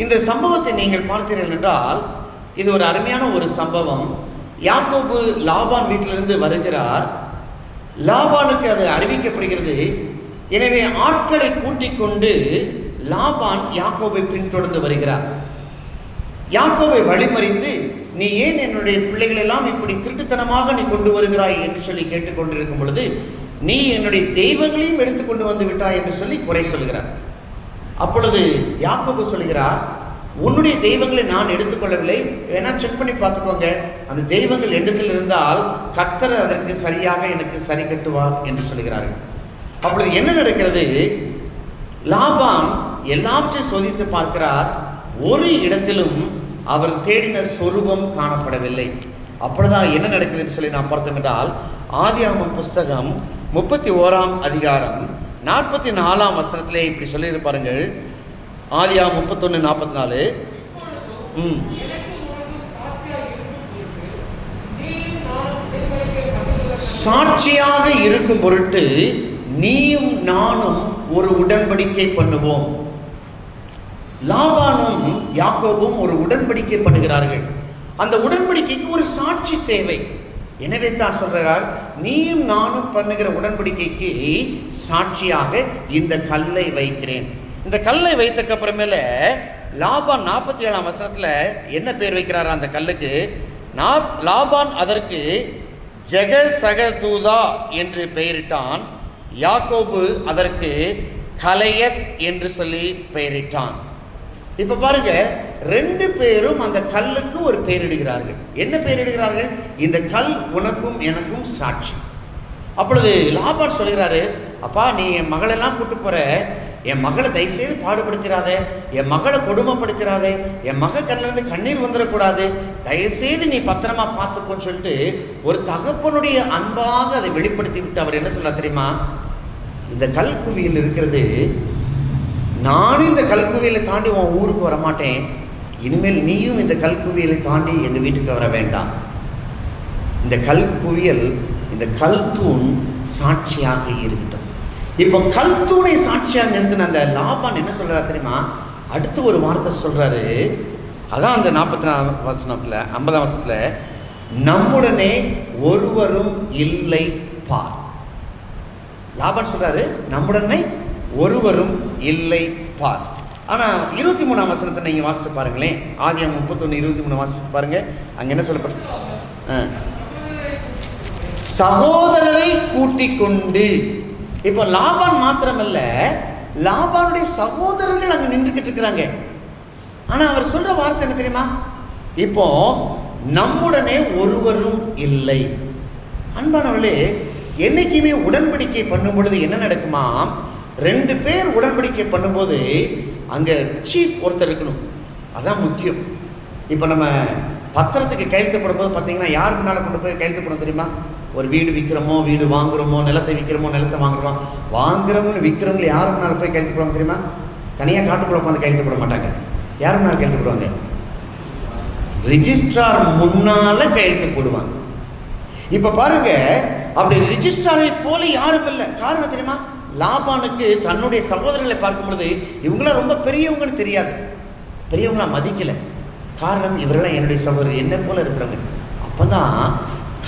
இந்த சம்பவத்தை நீங்கள் பார்த்தீர்கள் என்றால் இது ஒரு அருமையான ஒரு சம்பவம். யாக்கோபு லாபான் வீட்டிலிருந்து வருகிறார். லாபானுக்கு அது அறிவிக்கப்படுகிறது. எனவே ஆட்களை கூட்டிக் கொண்டு லாபான் யாக்கோபை பின்தொடர்ந்து வருகிறார். யாக்கோபை வழிமறித்து, நீ ஏன் என்னுடைய பிள்ளைகள் எல்லாம் இப்படி திருட்டுத்தனமாக நீ கொண்டு வருகிறாய் என்று சொல்லி கேட்டுக்கொண்டிருக்கும் பொழுது, நீ என்னுடைய தெய்வங்களையும் எடுத்துக்கொண்டு வந்து விட்டாய் என்று சொல்லி குறை சொல்கிறார். அப்பொழுது யாக்கோபு சொல்கிறார், உன்னுடைய தெய்வங்களை நான் எடுத்துக்கொள்ளவில்லை, வேணா செக் பண்ணி பார்த்துக்கோங்க, அந்த தெய்வங்கள் இடத்தில் இருந்தால் கர்த்தர் அதற்கு சரியாக எனக்கு சரி கட்டுவார் என்று சொல்கிறார்கள். அப்பொழுது என்ன நடக்கிறது? லாபான் எல்லாவற்றையும் சோதித்து பார்க்கிறார். ஒரு இடத்திலும் அவர் தேடின சொரூபம் காணப்படவில்லை. அப்பொழுதுதான் என்ன நடக்குதுன்னு சொல்லி நான் பார்த்தோம் என்றால், ஆதியாகமம் புஸ்தகம் 31ஆம் அதிகாரம் 44ஆம் வசனத்திலே இப்படி சொல்லியிருப்பாருங்கள். ஆதியாகமம் 31:44. சாட்சியாக இருக்கும் பொருட்டு நீயும் நானும் ஒரு உடன்படிக்கை பண்ணுவோம். லாபானும் யாக்கோபும் ஒரு உடன்படிக்கை பண்ணுகிறார்கள். அந்த உடன்படிக்கைக்கு ஒரு சாட்சி தேவை. எனவே தான் சொல்றார், நீயும் நானும் பண்ணுகிற உடன்படிக்கைக்கு சாட்சியாக இந்த கல்லை வைக்கிறேன். இந்த கல்லை வைத்தக்கு அப்புறமேல லாபான் 47ஆம் வசனத்துல என்ன பேர் வைக்கிறார் அந்த கல்லுக்கு? லாபான் அதற்கு ஜெகசகதூதா என்று பெயரிட்டான். யாக்கோபு அதற்கு கலையத் என்று சொல்லி பெயரிட்டான். இப்ப பாருங்க, ரெண்டு பேரும் அந்த கல்லுக்கு ஒரு பெயரிடுகிறார்கள். என்ன பெயரிடுகிறார்கள்? இந்த கல் உனக்கும் எனக்கும் சாட்சி. அப்பொழுது லாபான் சொல்கிறாரு, அப்பா நீ என் மகளெல்லாம் கூட்டு போற, என் மகளை தயவுசெய்து பாடுபடுத்திடாத, என் மகளை கொடுமைப்படுத்திடாத, என் மக கண்ணிலிருந்து கண்ணீர் வந்துடக்கூடாது, தயவுசெய்து நீ பத்திரமா பார்த்துக்கோன்னு சொல்லிட்டு ஒரு தகப்பனுடைய அன்பாக அதை வெளிப்படுத்தி விட்டு அவர் என்ன சொல்ல தெரியுமா? இந்த கல்குவியல் இருக்கிறது, நானும் இந்த கல்குவியலை தாண்டி உன் ஊருக்கு வரமாட்டேன், இனிமேல் நீயும் இந்த கல்குவியலை தாண்டி எங்கள் வீட்டுக்கு வர வேண்டாம். இந்த கல்குவியல், இந்த கல் தூண் சாட்சியாக இருக்கட்டும். இப்போ கல் தூணை சாட்சியாக நிறுத்தின அந்த லாபான் என்ன சொல்றாரு தெரியுமா? அடுத்து ஒரு வார்த்தை சொல்றாரு. அதான் அந்த 44 வசனத்துல 50ஆம் வசனத்துல, நம்முடனே ஒருவரும் இல்லை பார். லாபான் சொல்றாரு, நம்முடனே ஒருவரும் இல்லை பார். ஆனா 23ஆம் வசனத்தை நீங்க வாசிச்சு பாருங்களேன். ஆதியாகமம் 31:23 வாசிச்சு பாருங்க. அங்க என்ன சொல்லப்பட்ட? சகோதரரை கூட்டிக் கொண்டு. இப்போ லாபான் மாத்திரமல்ல, லாபானுடைய சகோதரர்கள் அங்க நின்றுகிட்டு இருக்கிறாங்க. ஆனா அவர் சொல்ற வார்த்தை என்ன தெரியுமா? இப்போ நம்முடனே ஒருவரும் இல்லை. அன்பானவர்களே, என்னைக்குமே உடன்படிக்கை பண்ணும் பொழுது என்ன நடக்குமா? ரெண்டு பேர் உடன்படிக்கை பண்ணும்போது அங்க சீஃப் ஒருத்தர் இருக்கணும். அதான் முக்கியம். இப்போ நம்ம பத்திரத்துக்கு கையெழுத்தப்படும் போது பார்த்தீங்கன்னா யார் முன்னால கொண்டு போய் கையெழுத்தப்படும் தெரியுமா? ஒரு வீடு விற்கிறோமோ, வீடு வாங்குறோமோ, நிலத்தை விற்கிறோமோ, நிலத்தை வாங்குறோமோ, வாங்குறவங்க விற்கிறவங்க யார் முன்னால போய் கையெழுத்தப்படுவாங்க தெரியுமா? தனியாக காட்டுக்குள்ள உட்காந்து கையெழுத்தப்பட மாட்டாங்க. யார் முன்னால் கையெழுத்தப்படுவாங்க? ரிஜிஸ்ட்ரார் முன்னால கையெழுத்து போடுவாங்க. இப்ப பாருங்க, அப்படி ரிஜிஸ்ட்ராரை போல யாரும் இல்லை. காரணம் தெரியுமா? லாபானுக்கு தன்னுடைய சகோதரர்களை பார்க்கும் பொழுது இவங்களாம் ரொம்ப பெரியவங்கன்னு தெரியாது, பெரியவங்களா மதிக்கல. காரணம், இவரெல்லாம் என்னுடைய சகோதரர், என்ன போல இருக்கிறவங்க. அப்பதான்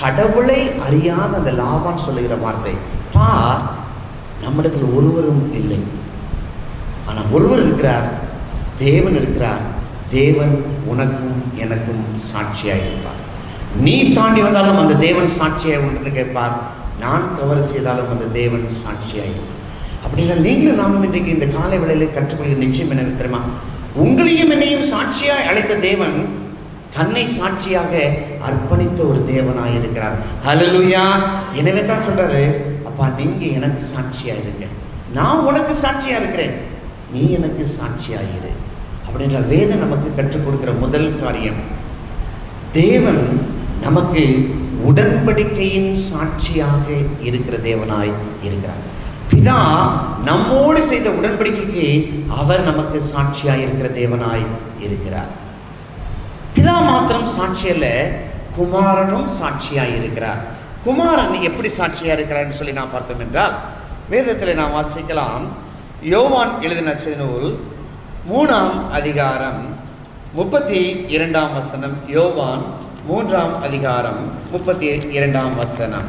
கடவுளை அறியாத அந்த லாபான் சொல்லுகிற வார்த்தை, பா நம்மிடத்தில் ஒருவரும் இல்லை, ஆனா ஒருவர் இருக்கிறார், தேவன் இருக்கிறார். தேவன் உனக்கும் எனக்கும் சாட்சியாக இருப்பார். நீ தாண்டி வந்தாலும் அந்த தேவன் சாட்சியாக உன்னிடத்தில் கேட்பார். நான் தவறு செய்தாலும் அந்த தேவன் சாட்சியாக இருப்பார். அப்படின்னா நீங்களும் நானும் இன்றைக்கு இந்த காலை வேளையில் கற்றுக்கொள்கிற நிச்சயம் என்ன தெரியுமா? உங்களையும் என்னையும் சாட்சியாக அழைத்த தேவன் தன்னை சாட்சியாக அர்ப்பணித்த ஒரு தேவனாக இருக்கிறார். ஹல்லேலூயா. எனவே தான் சொல்றாரு, அப்பா நீங்க எனக்கு சாட்சியா இருங்க, நான் உனக்கு சாட்சியா இருக்கிறேன், நீ எனக்கு சாட்சியாயிரு. அப்படின்ற வேதம் நமக்கு கற்றுக் கொடுக்கிற முதல் காரியம், தேவன் நமக்கு உடன்படிக்கையின் சாட்சியாக இருக்கிற தேவனாய் இருக்கிறார். பிதா நம்மோடு செய்த உடன்படிக்கைக்கு அவர் நமக்கு சாட்சியாய் இருக்கிற தேவனாய் இருக்கிறார். பிதா மாத்திரம் சாட்சி அல்ல, குமாரனும் சாட்சியாய் இருக்கிறார். குமாரன் எப்படி சாட்சியா இருக்கிறார்னு சொல்லி நான் பார்த்தோம் என்றால், வேதத்தில் நாம் வாசிக்கலாம். யோவான் எழுதின நற்செய்தி நூல் 3ஆம் அதிகாரம் 32ஆம் வசனம். யோவான் 3ஆம் அதிகாரம் 32ஆம் வசனம்.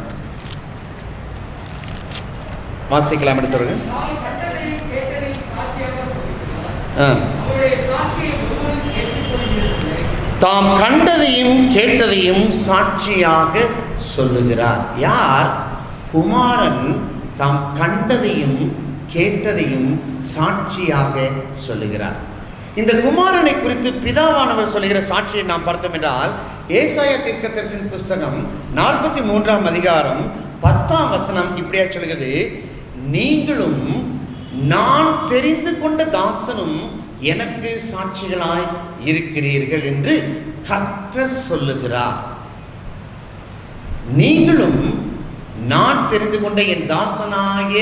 வாசிக்கலாம் எடுத்தவர்கள். தாம் கண்டதையும் கேட்டதையும் சாட்சியாக சொல்லுகிறார். யார்? குமாரன் தாம் கண்டதையும் கேட்டதையும் சாட்சியாக சொல்லுகிறார். இந்த குமாரனை குறித்து பிதாவானவர் சொல்லுகிற சாட்சியை நாம் பார்த்தோம் என்றால், ஏசாயா தீர்க்கதரிசியின் புஸ்தகம் 43ஆம் அதிகாரம் 10ஆம் வசனம் இப்படியா சொல்கிறது, நீங்களும் நான் தெரிந்து கொண்ட தாசனும் எனக்கு சாட்சிகளாய் இருக்கிறீர்கள் என்று கர்த்தர் சொல்லுகிறார். நீங்களும் நான் தெரிந்து கொண்ட என் தாசனாகிய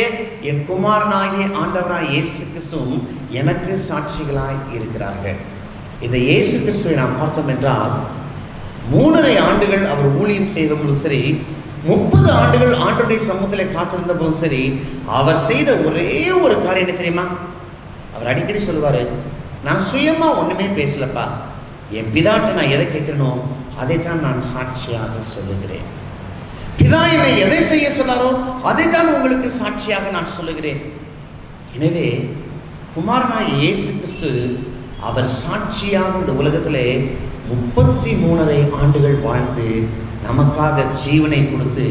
என் குமாரனாகிய ஆண்டவராய் இயேசு கிறிஸ்துவும் எனக்கு சாட்சிகளாய் இருக்கிறார்கள். இந்த இயேசு கிறிஸ்துவை நாம் பார்த்தோம் என்றால் 3.5 ஆண்டுகள் அவர் ஊழியம் செய்த போதும் சரி, 30 ஆண்டுகள் ஆண்டவருடைய சமூகத்தில் காத்திருந்த போதும் சரி, அவர் செய்த ஒரே ஒரு காரியம் என்ன தெரியுமா? அவர் அடிக்கடி சொல்லுவார், நான் சுயமா ஒண்ணுமே பேசலப்பா, என் பிதாட்ட நான் எதை கேட்கிறேனோ அதைத்தான் நான் சாட்சியாக சொல்லுகிறேன். பிதா என்னை எதை செய்ய சொன்னாரோ அதைத்தான் உங்களுக்கு சாட்சியாக நான் சொல்லுகிறேன். எனவே குமாரனாய் இயேசு கிறிஸ்து அவர் சாட்சியாக இந்த உலகத்திலே 33.5 ஆண்டுகள் வாழ்ந்து நமக்காக ஜீவனை கொடுத்து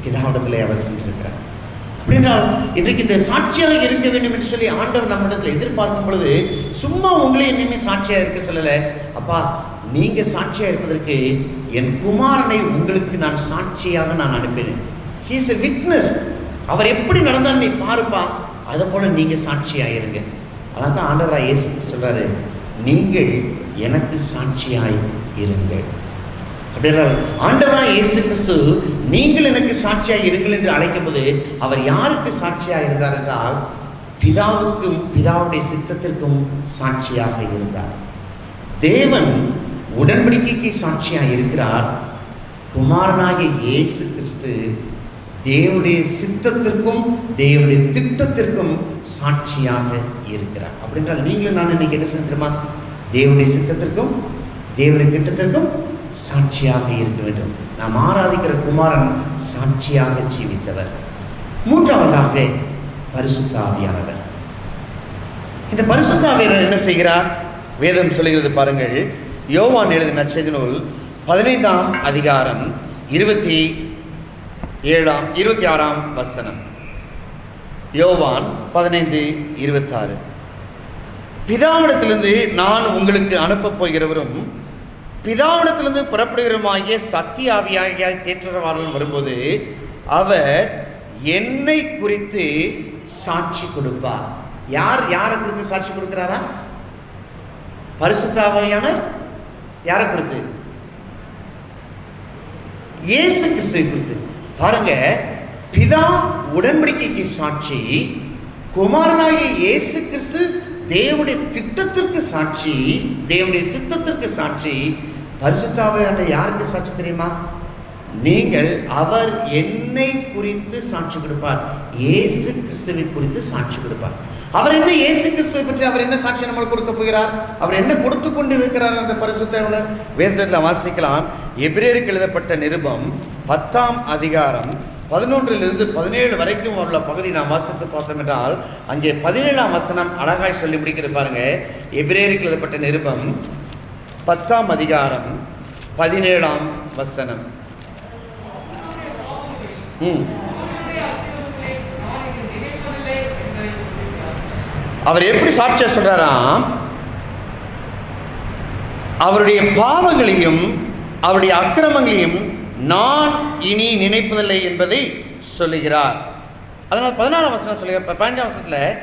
பிதாவிடத்திலே அவர் சென்றிருக்கிறார். அப்படின்றால் இன்றைக்கு இந்த சாட்சியாக இருக்க வேண்டும் என்று சொல்லி ஆண்டவர் நம்மிடத்தில் எதிர்பார்க்கும் பொழுது, சும்மா உங்களே இனிமே சாட்சியாக இருக்க சொல்லலை. அப்பா, நீங்க சாட்சியாக இருப்பதற்கு என் குமாரனை உங்களுக்கு நான் சாட்சியாக நான் அனுப்பினேன். He is a witness. அவர் எப்படி நடந்தாலும் நீ பாருப்பா, அதை போல நீங்க சாட்சியாக இருங்க. அதான் தான் ஆண்டவராய் இயேசு சொல்றாரு, நீங்கள் எனக்கு சாட்சியாய் இருங்கள். அப்படின்றால் ஆண்டவராய் இயேசு கிறிஸ்து நீங்கள் எனக்கு சாட்சியாக இருங்கள் என்று அழைக்கும் போது அவர் யாருக்கு சாட்சியாக இருந்தார் என்றால், பிதாவுக்கும் பிதாவுடைய சித்தத்திற்கும் சாட்சியாக இருந்தார். தேவன் உடன்படிக்கைக்கு சாட்சியாக இருக்கிறார். குமாரனாகிய இயேசு கிறிஸ்து தேவனுடைய சித்தத்திற்கும் தேவனுடைய திட்டத்திற்கும் சாட்சியாக இருக்கிறார். அப்படின்றால் நீங்களும் நான் இன்னைக்கு என்ன செஞ்சிருமா? தேவனுடைய சித்தத்திற்கும் தேவனுடைய திட்டத்திற்கும் சாட்சியாக இருக்க வேண்டும். நாம் ஆராதிக்கிற குமாரன் சாட்சியாக ஜீவித்தவர். 3ஆவதாக பரிசுத்த ஆவியானவர். இந்த பரிசுத்த ஆவியானவர் என்ன செய்கிறார்? வேதம் சொல்லுகிறது பாருங்கள். யோவான் எழுதின நற்செய்தி நூல் 15ஆம் அதிகாரம் 26ஆம் வசனம். யோவான் 15:26. பிதாவிடத்திலிருந்து நான் உங்களுக்கு அனுப்பப் போகிறவரும் பிதாவிடத்திலிருந்து புறப்படுகிறவருமாகிய சத்திய ஆவியாகிய தேற்றரவாளன் வரும்போது அவர் என்னை குறித்து சாட்சி கொடுப்பார். யார் யாரை குறித்து சாட்சி கொடுக்கிறாரா? பரிசுத்த ஆவியானவர் யாரை குறித்து? இயேசு கிறிஸ்துவை குறித்து. பாருங்க, பிதா உடன்படிக்கைக்கு சாட்சி, குமாரனாகிய இயேசு கிறிஸ்து தேவனுடைய திட்டத்திற்கு சாட்சி, தேவனுடைய சித்தத்திற்கு சாட்சி. பரிசுத்த ஆவியானவர் யாருக்கு சாட்சி தெரியுமா? நீங்கள் அவர் என்னை குறித்து சாட்சி கொடுப்பார், இயேசு கிறிஸ்துவை குறித்து சாட்சி கொடுப்பார். அவர் என்ன இயேசு கிறிஸ்துவை பற்றி அவர் என்ன சாட்சி நம்மளுக்கு கொடுக்க போகிறார்? அவர் என்ன கொடுத்து கொண்டு இருக்கிறார்? அந்த பரிசுத்த ஆவியானவர் வேதத்தில் வாசிக்கலாம். எபிரேயருக்கு எழுதப்பட்ட நிருபம் 10ஆம் அதிகாரம் 11 - 17 வரைக்கும் உள்ள பகுதி நாம் வாசித்து பார்த்தோம் என்றால், அங்கே 17ஆம் வசனம் அழகாய் சொல்லி முடிக்கிறது பாருங்க. எபிரேயருக்கு எழுதப்பட்ட நிருபம் 10ஆம் அதிகாரம் 17ஆம் வசனம். அவர் எப்படி சாட்சியா சொல்றாராம்? அவருடைய பாவங்களையும் அவருடைய அக்கிரமங்களையும் நான் இனி நினைப்பதில்லை என்பதை சொல்லுகிறார். அதனால் 16ஆம் வசனம் சொல்லுகிறார். 15ஆம் வசனத்தில்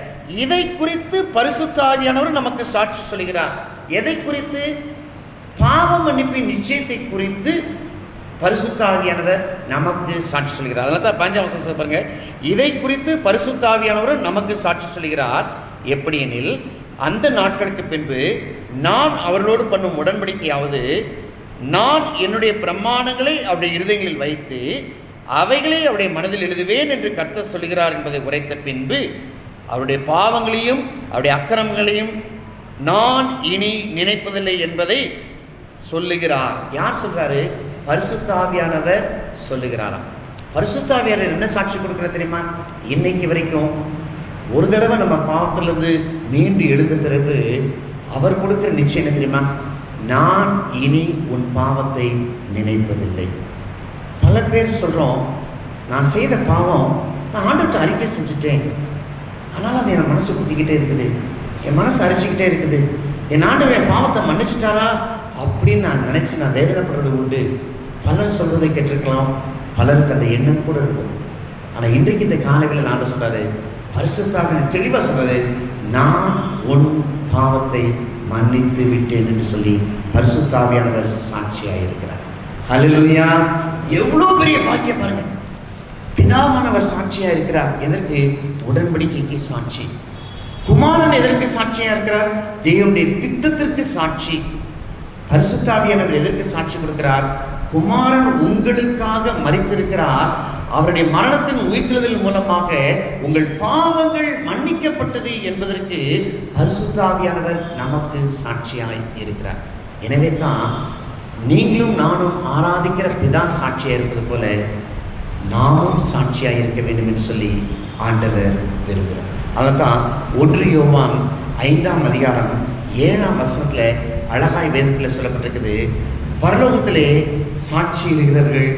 இதை குறித்து பரிசுத்த ஆவியானவர் நமக்கு சாட்சி சொல்லுகிறார். எதை குறித்து? பாவ மன்னிப்பின் நிச்சயத்தை குறித்து பரிசுத்த ஆவியானவர் நமக்கு சாட்சி சொல்கிறார். அதனால தான் 15ஆம் வசனம் பாருங்க, இதை குறித்து பரிசுத்த ஆவியானவர் நமக்கு சாட்சி சொல்கிறார். எப்படி எனில், அந்த நாட்களுக்கு பின்பு நான் அவர்களோடு பண்ணும் உடன்படிக்கையாவது, நான் என்னுடைய பிரமாணங்களை அவருடைய இருதயங்களில் வைத்து அவைகளை அவருடைய மனதில் எழுதுவேன் என்று கர்த்தர் சொல்கிறார் என்பதை உரைத்த பின்பு அவருடைய பாவங்களையும் அவருடைய அக்கிரமங்களையும் நான் இனி நினைப்பதில்லை என்பதை சொல்லுகிறார். யார் சொல்றாரு? பரிசுத்த ஆவியானவர் சொல்லுகிறாராம். பரிசுத்த ஆவியானவர் என்ன சாட்சி கொடுக்குற தெரியுமா? இன்னைக்கு வரைக்கும் ஒரு தடவை நம்ம பாவத்திலிருந்து மீண்டு எழுந்த பிறகு அவர் கொடுக்குற நிச்சயம் என்ன தெரியுமா? நான் இனி உன் பாவத்தை நினைப்பதில்லை. பல பேர் சொல்கிறோம், நான் செய்த பாவம் நான் ஆண்டவர்கிட்ட அறிக்கை செஞ்சுட்டேன், ஆனால் அது என் மனசு குத்திக்கிட்டே இருக்குது, என் மனசு அரிச்சிக்கிட்டே இருக்குது, என் ஆண்டவர் என் பாவத்தை மன்னிச்சிட்டாரா அப்படின்னு நான் நினச்சி நான் வேதனைப்படுறது உண்டு. பலர் சொல்வதை கேட்டிருக்கலாம், பலருக்கு அந்த எண்ணம் கூட இருக்கும். ஆனால் இன்றைக்கு இந்த காலையில் நான் சொல்கிறாரு, பரிசுத்தாக தெளிவாக சொல்கிறாரு, நான் உன் பாவத்தை மன்னித்து விட்டேன் என்று சொல்லி பரிசுத்தாவியானவர் சாட்சியாக இருக்கிறார். ஹல்லேலூயா! எவ்வளோ பெரிய பாக்கியம் பாருங்க. பிதாவானவர் சாட்சியாக இருக்கிறார். எதற்கு? உடன்படிக்கைக்கு சாட்சி. குமாரன் எதற்கு சாட்சியாக இருக்கிறார்? தேவனுடைய திட்டத்திற்கு சாட்சி. பரிசுத்தாவியானவர் எதற்கு சாட்சி கொடுக்கிறார்? குமாரன் உங்களுக்காக மரித்திருக்கிறார், அவருடைய மரணத்தின் உயிர்த்தெழுதல் மூலமாக உங்கள் பாவங்கள் மன்னிக்கப்பட்டது என்பதற்கு பரிசுத்தாவியானவர் நமக்கு சாட்சியாய் இருக்கிறார். எனவே தான் நீங்களும் நானும் ஆராதிக்கிற பிதா சாட்சியாக இருப்பது போல நாமும் சாட்சியாக இருக்க வேண்டும் என்று சொல்லி ஆண்டவர் விரும்புகிறார். அதைத்தான் 1 யோவான் 5ஆம் அதிகாரம் 7ஆம் வசனத்தில் அழகாய் வேதத்தில் சொல்லப்பட்டிருக்குது. பரலோகத்திலே சாட்சியிடுகிறவர்கள்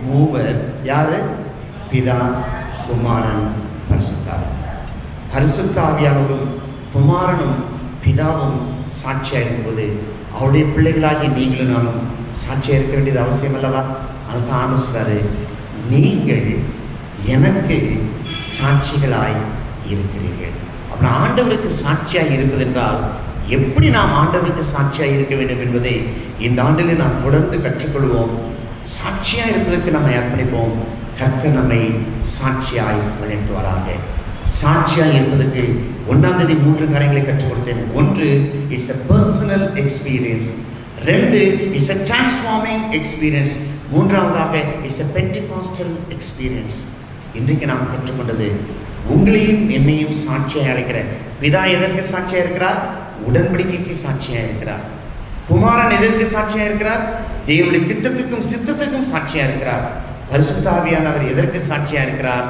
3 யாரு? பிதா, குமாரன், பரிசுத்தாவி. பரிசுத்தாவியானவரும் குமாரனும் பிதாவும் சாட்சியாக இருக்கும்போது அவருடைய பிள்ளைகளாகி நீங்களும் நானும் சாட்சியாக இருக்க வேண்டியது அவசியம் அல்லவா? அதுதான் ஆண்டு சொல்றாரு, நீங்கள் எனக்கு சாட்சிகளாய் இருக்கிறீர்கள். அப்படி ஆண்டவருக்கு சாட்சியாக இருப்பது என்றால் எப்படி நாம் ஆண்டவருக்கு சாட்சியாக இருக்க வேண்டும் என்பதை இந்த ஆண்டில் நாம் தொடர்ந்து கற்றுக்கொள்வோம். சாட்சியாக இருப்பதற்கு நம்மை அர்ப்பணிப்போம். கர்த்தர் நம்மை சாட்சியாய் வழிநடத்துவாராக. சாட்சியாக இருப்பதற்கு 1ஆம் தேதி 3 காரியங்களை கற்றுக் கொடுத்தேன். 1 it's a personal experience, 2 it's a transforming experience, 3ஆவதாக இட்ஸ் a Pentecostal experience. இன்றைக்கு நாம் கற்றுக்கொண்டது உங்களையும் என்னையும் சாட்சியாக அழைக்கிற பிதா எதற்கு சாட்சியாக இருக்கிறார்? உடன்படிக்கைக்கு சாட்சியாக இருக்கிறார். குமாரன் எதற்கு சாட்சியாக இருக்கிறார்? தேவனுடைய திட்டத்துக்கும் சித்தத்துக்கும் சாட்சியாக இருக்கிறார். பரிசுத்த ஆவியானவர் எதற்கு சாட்சியாக இருக்கிறார்?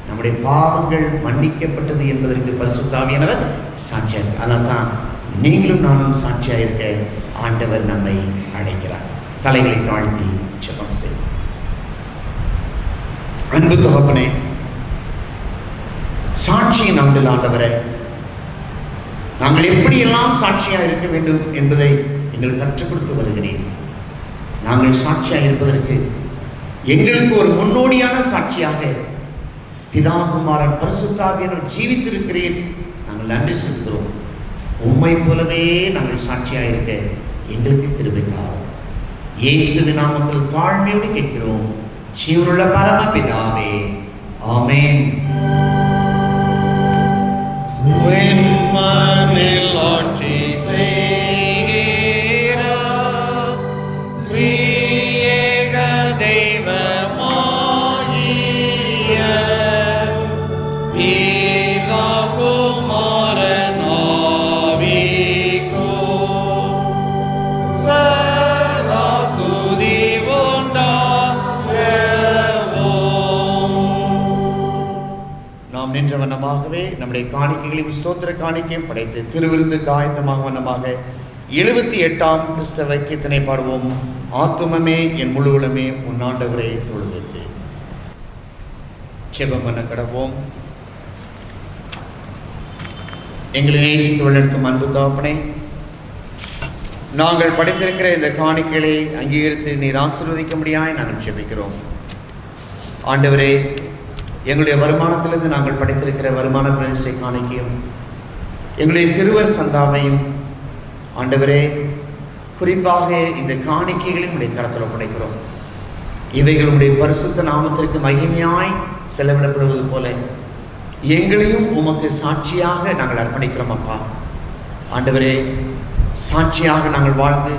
நம்முடைய பாவங்கள் மன்னிக்கப்பட்டது என்பதற்கு பரிசுத்த ஆவியானவர் சாட்சியாக இருக்கிறார். அதனால தான் நீங்களும் நானும் சாட்சியாக இருக்க ஆண்டவர் நம்மை அழைக்கிறார். தலைகளை தாழ்த்தி ஜெபம் செய்வோம். அன்பு தகப்பனே, சாட்சியின் ஆண்டில் ஆண்டவரே, நாங்கள் எப்படியெல்லாம் சாட்சியாக இருக்க வேண்டும் என்பதை எங்களுக்கு கற்றுக் கொடுத்து வருகிறீர். நாங்கள் சாட்சியாக இருப்பதற்கு எங்களுக்கு ஒரு முன்னோடியான சாட்சியாக பிதா, குமாரன், பரிசுத்த ஆவியானவர் ஜீவித்திருக்கிறீர். நாங்கள் நன்றி செலுத்துகிறோம். உம்மை போலவே நாங்கள் சாட்சியாக இருக்க எங்களுக்கு கிருபை தாரும். இயேசுவின் நாமத்தில் தாழ்மையோடு கேட்கிறோம் ஜீவனுள்ள பரமபிதாவே, ஆமென். When my Lord Jesus நின்ற வண்ணமாகவே நம்முடைய காணிக்கைகளையும் ஸ்தோத்திர காணிக்கையும் படைத்து திருவிருந்து காயத்தமாக வண்ணமாக 78ஆம் கிறிஸ்தவ கீர்த்தனை பாடுவோம். ஆத்துமமே என் முழு உலமே உன்னாண்டவரை தொழுது செபம் பண்ண கடவோம். எங்களை நேசித்து வழிநடத்தும் அன்பு தகப்பனே, நாங்கள் படைத்திருக்கிற இந்த காணிக்கைகளை அங்கீகரித்து நீர் ஆசீர்வதிக்க முடியாய் நாங்கள் ஜெபிக்கிறோம். ஆண்டவரே, எங்களுடைய வருமானத்திலிருந்து நாங்கள் படைத்திருக்கிற வருமான பிரதிஷ்டை காணிக்கையும் எங்களுடைய சிறுவர் சந்தாவையும் ஆண்டவரே, குறிப்பாக இந்த காணிக்கைகளையும் உடைய கரத்தில் ஒப்படைக்கிறோம். இவைகளுடைய பரிசுத்த நாமத்திற்கு மகிமையாய் செலவிடப்படுவது போல எங்களையும் உமக்கு சாட்சியாக நாங்கள் அர்ப்பணிக்கிறோம். அப்பா ஆண்டவரே, சாட்சியாக நாங்கள் வாழ்ந்து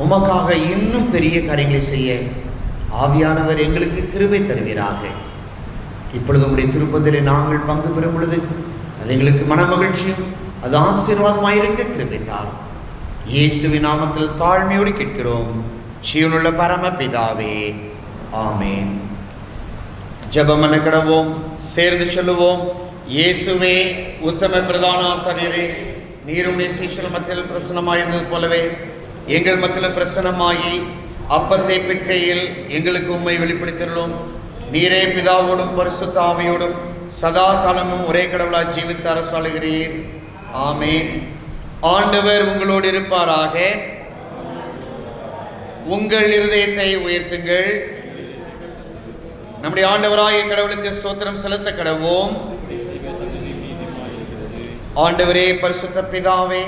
உமக்காக இன்னும் பெரிய காரியங்களை செய்ய ஆவியானவர் எங்களுக்கு கிருபை தருவீராக. இப்பொழுது உங்களுடைய திருப்பதிலே நாங்கள் பங்கு பெறும் பொழுது அது எங்களுக்கு மன மகிழ்ச்சியும் அது ஆசீர்வாதமாயிருக்க கிருபைத்தார். இயேசுவின் நாமத்தில் தாழ்மையோடு கேட்கிறோம் ஜீவனுள்ள பரமபிதாவே, ஆமென். ஜெபம் பண்ண கடவோம், சேர்ந்து சொல்லுவோம். இயேசுவே உத்தம பிரதான ஆசாரியரே, நீருடைய சீஷர்கள் மத்தியில் பிரசன்னமாயிருந்தது போலவே எங்கள் மத்தியில் பிரசன்னமாகி அப்பத்தை பிட்கையில் எங்களுக்கு உம்மை வெளிப்படுத்தியுள்ளோம். நீரே பிதாவோடும் பரிசுத்த ஆவியோடும் சதா காலமும் ஒரே கடவுளாய் ஜீவித்து அரசாளுகிறீர். ஆமென். ஆண்டவர் உங்களோடு இருப்பாராக. உங்கள் இருதயத்தை உயர்த்துங்கள். நம்முடைய ஆண்டவராகிய கடவுளுக்கு ஸ்தோத்திரம் செலுத்த கடவோம். ஆண்டவரே, பரிசுத்த பிதாவே,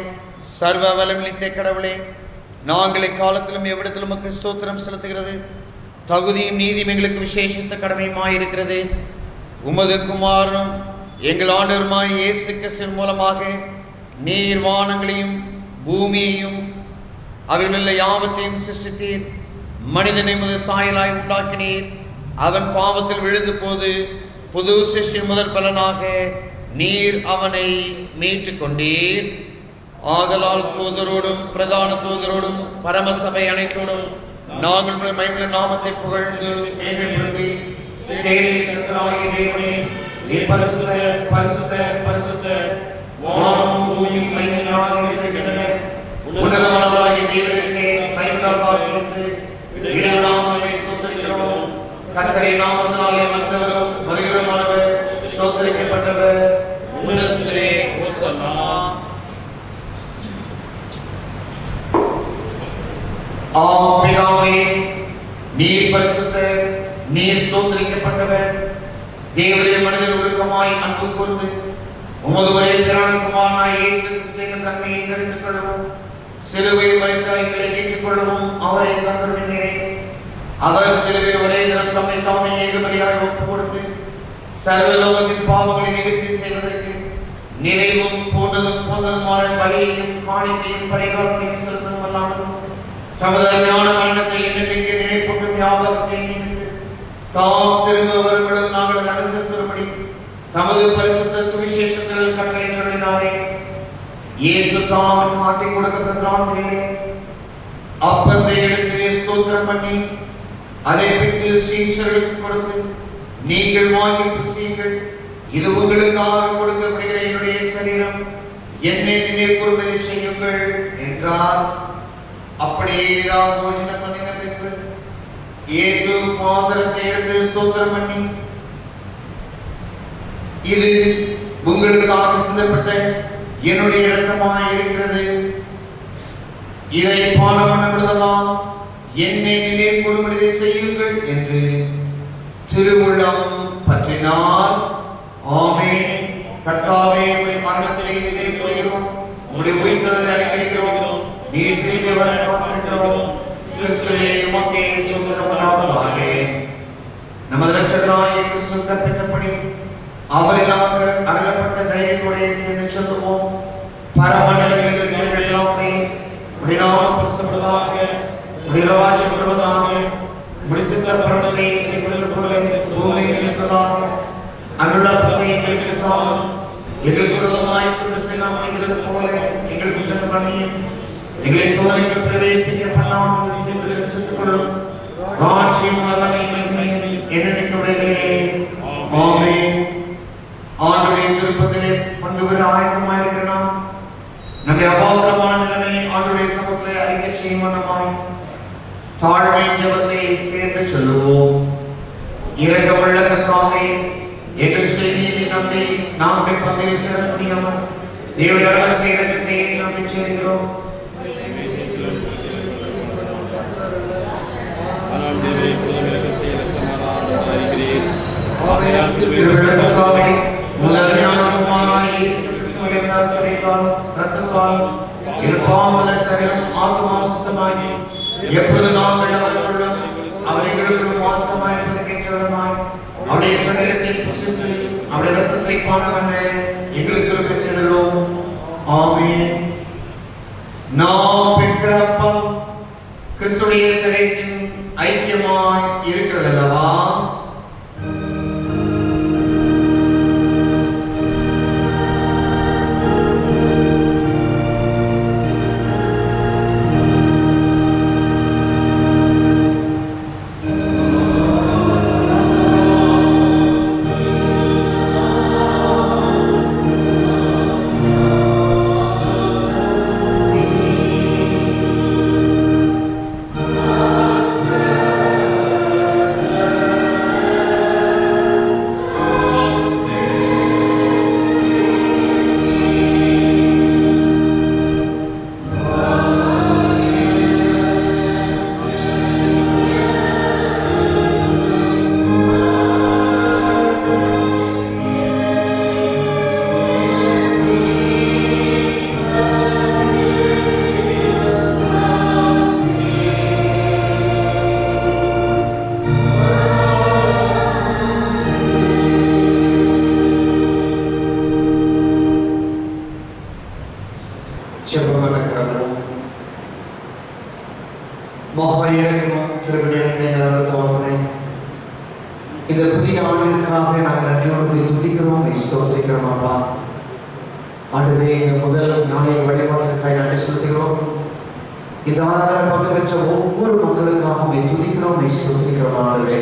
சர்வ வல்லமையுள்ள கடவுளே, நாங்கள் இக்காலத்திலும் எவ்விடத்திலும் உமக்கு ஸ்தோத்திரம் செலுத்துகிறது தகுதியும் நீதியும் எங்களுக்கு விசேஷித்த கடமையுமாயிருக்கிறது. உமது குமாரனும் எங்கள் ஆண்டவருமாய் இயேசு கிறிஸ்துவின் மூலமாக நீர் வானங்களையும் பூமியையும் அவைகளுள்ள யாவற்றையும் சிருஷ்டித்தீர். மனிதனை முதல் சாயலாய் உண்டாக்கினீர். அவன் பாவத்தில் விழுந்து போது புது சிருஷ்டியின் முதல் பலனாக நீர் அவனை மீட்டு கொண்டீர். ஆதலால் தூதரோடும் பிரதான தூதரோடும் பரமசபை அனைத்தோடும் நாங்கள் மகிமையுள்ள நாமத்தை புகழ்ந்து மேன்மைப்படுத்தி பரிசுத்த பரிசுத்த பரிசுத்த வானமும் பூமியும் மகிமையாக இருக்கின்றன. உன்னதமானவராகிய தேவனுக்கே மகிமையாக இடைவிடாமல் ஸ்தோத்திரிக்கிறோம். கர்த்தரின் நாமத்தினாலே வந்தவரும் வருகிறவருமானவர் ஸ்தோத்திரிக்கப்பட்டவர். உன்னதத்திலே ஓசன்னா. ஆம் பிதாவே, நீர் பரிசுத்தர், நீர் ஸ்தோத்திரிக்கப்பட்டவர். தேவரின் மனிதர் ஒழுக்கமாய் அன்பு கூர்ந்து உமது ஒரே பிரான குமாரனாய் இயேசு கிறிஸ்துவின் தன்மையை தெரிந்து கொள்ளவும் சிலுவையில் மரித்த எங்களை மீட்டுக் கொள்ளவும் அவரை தந்துள்ளீரே. அவர் சிலுவையில் ஒரே தினம் தம்மை தாமே ஏகபலியாய் ஒப்புக் கொடுத்து சர்வலோகத்தின் பாவங்களை நிவர்த்தி செய்வதற்கு நினைவும் போனதுமான பலியையும் காணிக்கையும் பரிகாரத்தையும் செலுத்தவும் அல்லாமல் தமது அருமையான மரணத்தை என்னென்னைக்கு நினைப்பூட்டும் ஞாபகத்தை நினைத்து தாம் திரும்ப வரும் பொழுது நாங்கள் அனுசரித்தபடி தமது பரிசுத்த சுவிசேஷத்தில் கட்டளையிட்டாரே. இயேசு தாம் காட்டிக் கொடுக்கப்பட்ட ராத்திரியிலே அப்பத்தை எடுத்து ஸ்தோத்திரம் பண்ணி அதை பெற்று சீஷர்களுக்கு கொடுத்து, நீங்கள் வாங்கி புசியுங்கள், இது உங்களுக்காக கொடுக்கப்படுகிற என்னுடைய சரீரம், என்னை நினைவு கூர்வதை செய்யுங்கள் என்றார். அப்படியே போஜனம் பண்ணின பின்பு இயேசு பாத்திரத்தை எடுத்து ஸ்தோத்திரம் பண்ணி, இது உங்களுக்காக சிந்தப்பட்ட என்னுடைய இரத்தமாக இருக்கிறது, இதை பானம் பண்ண பொழுதெல்லாம் என்னை நினைவு கூர்வதை செய்யுங்கள் என்று திருவுள்ளம் பற்றினார். ஆமென். கர்த்தாவே, உம்முடைய மரணத்தை நினைவு கூறுகிறோம், உம்முடைய உயிர்த்தெழுதலை அறிக்கையிடுகிறோம், நீர் திரும்பி வர காத்திருக்கிறோம். கிறிஸ்துவே, உமக்கே ஸ்தோத்திரம் உண்டாவதாக. நமது இரட்சகராகிய கிறிஸ்து கற்பித்தபடி அவரில் நமக்கு அருளப்பட்ட தைரியத்தோடு சேர்ந்து சொல்லுவோம். பரமண்டலங்களில் இருக்கிற எல்லாமே உடைய நாமம் பிரசப்படுவதாக, உடைய ராஜ்யம் வருவதாக, உடைய சித்தம் பரமண்டலை செய்வது போல பூமியை செய்வதாக. அருள் அப்பத்தை எங்களுக்கு தாரும், எங்களுக்கு விரோதமாய் குற்றம் செய்யாமல் இருக்கிறது போல எங்களுக்கு குற்றம் பண்ணி எங்களை சோதனைக்கு பிரவேசிக்க பண்ணாமல் தீர்வுகளை ரட்சித்துக் கொள்ளும். ராஜ்யம் வல்லமை மகிமை என்னென்னைக்கு உடையவரே. ஆமென். ஆண்டவருடைய திருப்பத்திலே பங்கு பெற ஆயத்தமாயிருக்கிறோம். நம்முடைய அபாத்திரமான நிலைமையை ஆண்டவருடைய சமூகத்திலே அறிக்கை செய்யும் வண்ணமாய் தாழ்மை ஜெபத்தை சேர்ந்து சொல்லுவோம். இரக்கமுள்ள கர்த்தாவே, எங்கள் செய்தியை நம்பி நாம் பந்தியில் சேர முடியாமல் தேவனுடைய அளவற்ற இரக்கத்தை நம்பி சேர்கிறோம். எப்பொழுது நாங்கள் அவர்களும் அவர்களும் மாசமாய் அவருடைய சரீரத்தை புசித்து அவருடைய ரத்தத்தை பானம் பண்ண எங்களுக்கு கிருபை செய்தோம். ஆமென். நாம் பெற்ற அப்பம் கிறிஸ்துடைய சரீரத்தின் ஐக்கியமாய் இருக்கிறதல்லவா? மகா இறக்கமும் கிருபை நிறைந்த எங்கள் தகப்பனே, இந்த புதிய ஆண்டிற்காக நாங்கள் நன்றியோடு போய் துதிக்கிறோம், ஸ்தோத்திரிக்கிறோம் அப்பா. ஆண்டவரே, இந்த முதல் ஞாயிறு வழிபாட்டிற்காக நன்றி செலுத்துகிறோம். இந்த ஆராதனை பங்கு பெற்ற ஒவ்வொரு மக்களுக்காகவும் துதிக்கிறோம், ஸ்தோத்திரிக்கிறோம். ஆண்டவரே,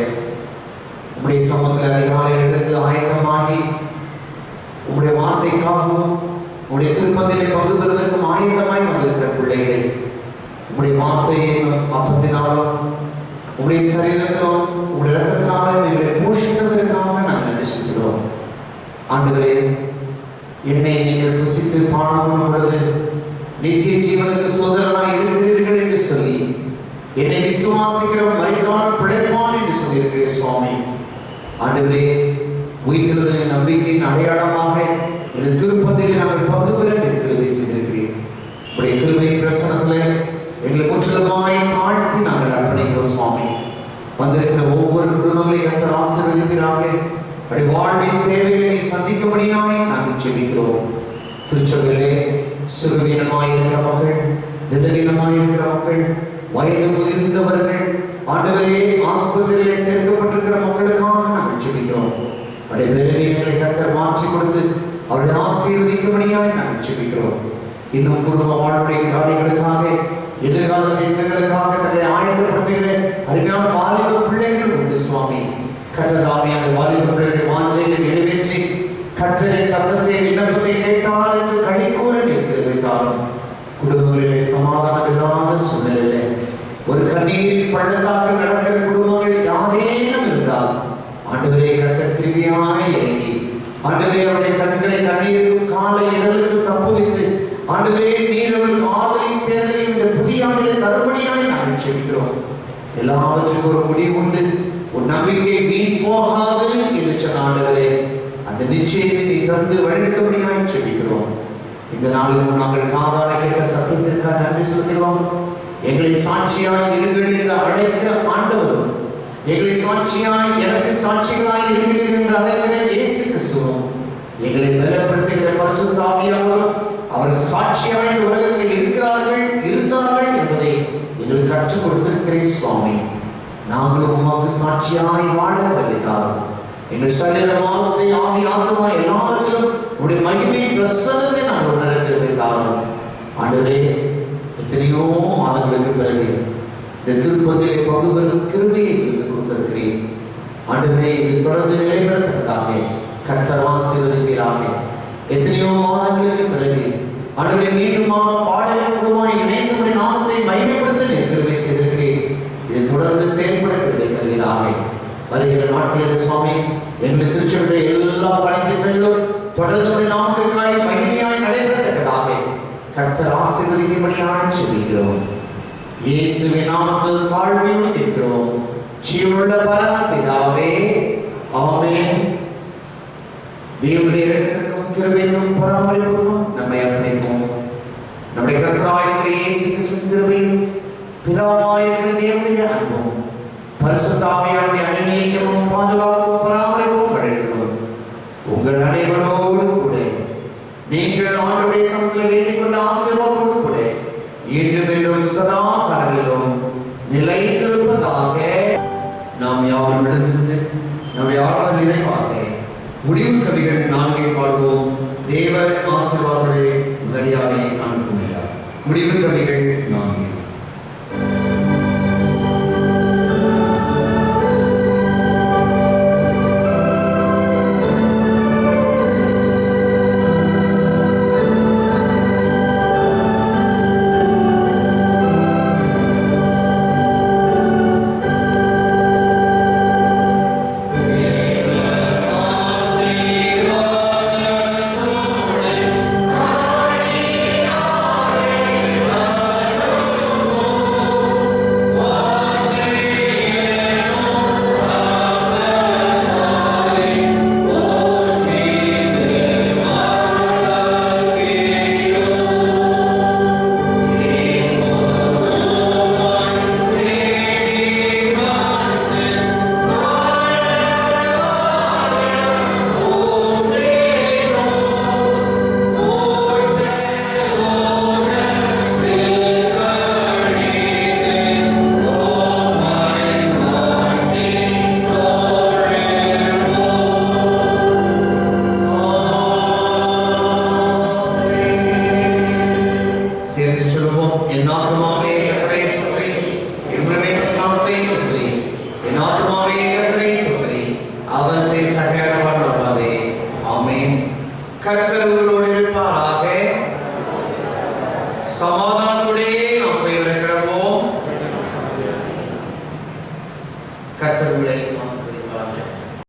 உம்முடைய சமூகத்தில் அதிகாலையில் எடுத்து ஆயத்தமாகி உம்முடைய வார்த்தைக்காகவும் உம்முடைய திருப்பதிலே பங்கு பெறுவதற்கும் ஆயத்தமாய் வந்திருக்கிற பிள்ளைகளை உம்முடைய வார்த்தையின் அப்பத்தினாலும் உம்முடைய சரீரத்திலும் உம்முடைய இரத்தத்தினாலும் எங்களை போஷித்ததற்காக நாங்கள் நன்றி செலுத்துகிறோம். ஆண்டவரே, என்னை நீங்கள் புசித்து பானம் பொழுது நித்திய ஜீவனுக்கு சோதரனாய் இருக்கிறீர்கள் என்று சொல்லி என்னை விசுவாசிக்கிறவன் மரித்தால் பிழைப்பான் என்று சொல்லியிருக்கிறேன் சுவாமி. ஆண்டவரே, உயிர்த்தெழுதலின் நம்பிக்கையின் அடையாளமாக இந்த திருப்பதியில் நாங்கள் பங்கு பெற கிருபை செய்திருக்கிறேன். உடைய கிருபையின் பிரசனத்தில் எங்களை முற்றிலுமாய் தாழ்த்தி நாங்கள் அர்ப்பணிக்கிறோம் சுவாமி. வந்திருக்கிற ஒவ்வொரு குடும்பங்களையும் கர்த்தர் ஆசீர்வதிப்பீராக. உடைய வாழ்வின் தேவைகளை சந்திக்கும்படியாய் நாங்கள் ஜெபிக்கிறோம். திருச்சபையிலே சிறுவீனமாய் இருக்கிற மக்கள், விதவீனமாய் இருக்கிற மக்கள், வயது முதிர்ந்தவர்கள், ஆண்டவரே ஆஸ்பத்திரியிலே சேர்க்கப்பட்டிருக்கிற மக்களுக்காக நாங்கள் ஜெபிக்கிறோம். அவருடைய விதவீனங்களை கர்த்தர் மாற்றி கொடுத்து அவருடைய ஆசீர்வதிக்கும்படியாய் நாங்கள் ஜெபிக்கிறோம். இன்னும் குடும்ப வாழ்வுடைய காரியங்களுக்காக, எதிர்கால திட்டங்களுக்காக தங்களை ஆயத்தப்படுத்துகிற அருமையான வாலிப பிள்ளைகள் உண்டு சுவாமி. கர்த்ததாமே அந்த வாலிப பிள்ளைகளுடைய வாஞ்சையை நிறைவேற்றி கர்த்தரின் சத்தத்தை விண்ணப்பத்தை கேட்டார் என்று களிக்கூற நிற்கிறதாலும் குடும்பங்களிலே சமாதானம் இல்லாத சூழ்நிலையிலே ஒரு கண்ணீரின் பள்ளத்தாக்கில் நடக்கிற குடும்பங்கள் யாரேனும் இருந்தால் ஆண்டவரே கர்த்தர் கிருபையாய் இறங்கி ஆண்டவரே அவருடைய கண்களை கண்ணீருக்கும் காலை இடலுக்கும் தப்புவித்து ஆண்டவரே நீரவர்களுக்கு ஆதலையும் தேர்தலையும் இந்த புதிய ஆண்டிலே தரும்படியாய் நாங்கள் ஜெபிக்கிறோம். எல்லாவற்றுக்கும் ஒரு முடிவு உண்டு, ஒரு நம்பிக்கை வீண் போகாது என்று சொன்ன ஆண்டவரே, அந்த நிச்சயத்தை நீ தந்து வழிநடத்தும்படியாய் ஜெபிக்கிறோம். இந்த நாளில் நாங்கள் காதால கேட்ட சத்தியத்திற்காக நன்றி செலுத்துகிறோம். எங்களை சாட்சியாய் இருங்கள் என்று அழைக்கிற ஆண்டவரும், எங்களை சாட்சியாய் எனக்கு சாட்சிகளாய் இருக்கிறீர்கள் என்று அழைக்கிற இயேசு கிறிஸ்துவும், எங்களை பலப்படுத்துகிற பரிசுத்த ஆவியானவரும் அவர் சாட்சியாய் இந்த உலகத்தில் இருக்கிறார்கள் இருந்தார்கள் என்பதை எங்களுக்கு கற்றுக் கொடுத்திருக்கிறேன் சுவாமி. நாங்களும் உமக்கு சாட்சியாய் வாழ தெரிவித்தாலும் எங்கள் சரீர மானத்தை ஆவி ஆத்மா எல்லாவற்றிலும் உடைய மகிமையின் பிரசன்னத்தை நாங்கள் உணர தெரிவித்தாலும் ஆண்டவரே, எத்தனையோ மாதங்களுக்கு பிறகு இந்த திருப்பதியிலே பங்கு பெறும் கிருபையை எங்களுக்கு கொடுத்திருக்கிறேன். ஆண்டவரே, இது தொடர்ந்து நிலைபெறத்தக்கதாக கர்த்தர் ஆசீர்வதிப்பீராக. எத்தனையோ மாதங்களுக்கு பிறகு ஆண்டவரே மீண்டுமாக பாடகர் குழுவாய் இணைந்து உடைய நாமத்தை மகிமைப்படுத்த கிருபை செய்திருக்கிறேன். இது தொடர்ந்து செயல்பட கிருபை தருவீராக. வருகிற நாட்களில் சுவாமி எங்கள் திருச்சபையுடைய எல்லா பணித்திட்டங்களும் தொடர்ந்து உடைய நாமத்திற்காய் மகிமையாய் நடைபெறத்தக்கதாக கர்த்தர் ஆசீர்வதிக்கும்படியாய் ஜெபிக்கிறோம். இயேசுவின் நாமத்தில் தாழ்மையோடு கேட்கிறோம் ஜீவனுள்ள பரம பிதாவே, ஆமென். தேவனுடைய இரக்கத்திற்கும் கிருபைக்கும் பராமரிப்புக்கும் நம்மை அர்ப்பணிப்போம். நம்முடைய கர்த்தராயிருக்கிற இயேசு கிறிஸ்துவின் கிருபையும் பிதாவாயிருக்கிற தேவனுடைய அன்பும் பரிசுத்த ஆவியானவருடைய அனுநீக்கமும் பாதுகாப்பும் பராமரிப்பும் வழிகிறோம் உங்கள் அனைவரோடு கூட நீங்கள் ஆண்டவருடைய சமூகத்தில் வேண்டிக் கொண்ட ஆசீர்வாதத்தோடு கூட இன்றும் என்றும் சதா காலங்களிலும் நிலைத்திருப்பதாக. நாம் யாவரும் எழுந்திருந்து நம்முடைய ஆடல் நிறைவாக முடிவு கவிகள் 4 பாடுவோம். தேவ ஆசீர்வாதத்துடைய முதலியாரை அனுப்புகிறார். முடிவு கவிகள் 4. ஆமென். ஆத்மாவே கர்த்தரை ஸ்தோத்திரி, அவர் செய்த சகல வல்லமையே. ஆமென். கர்த்தர் உங்களோடு இருப்பாராக. சமாதானம்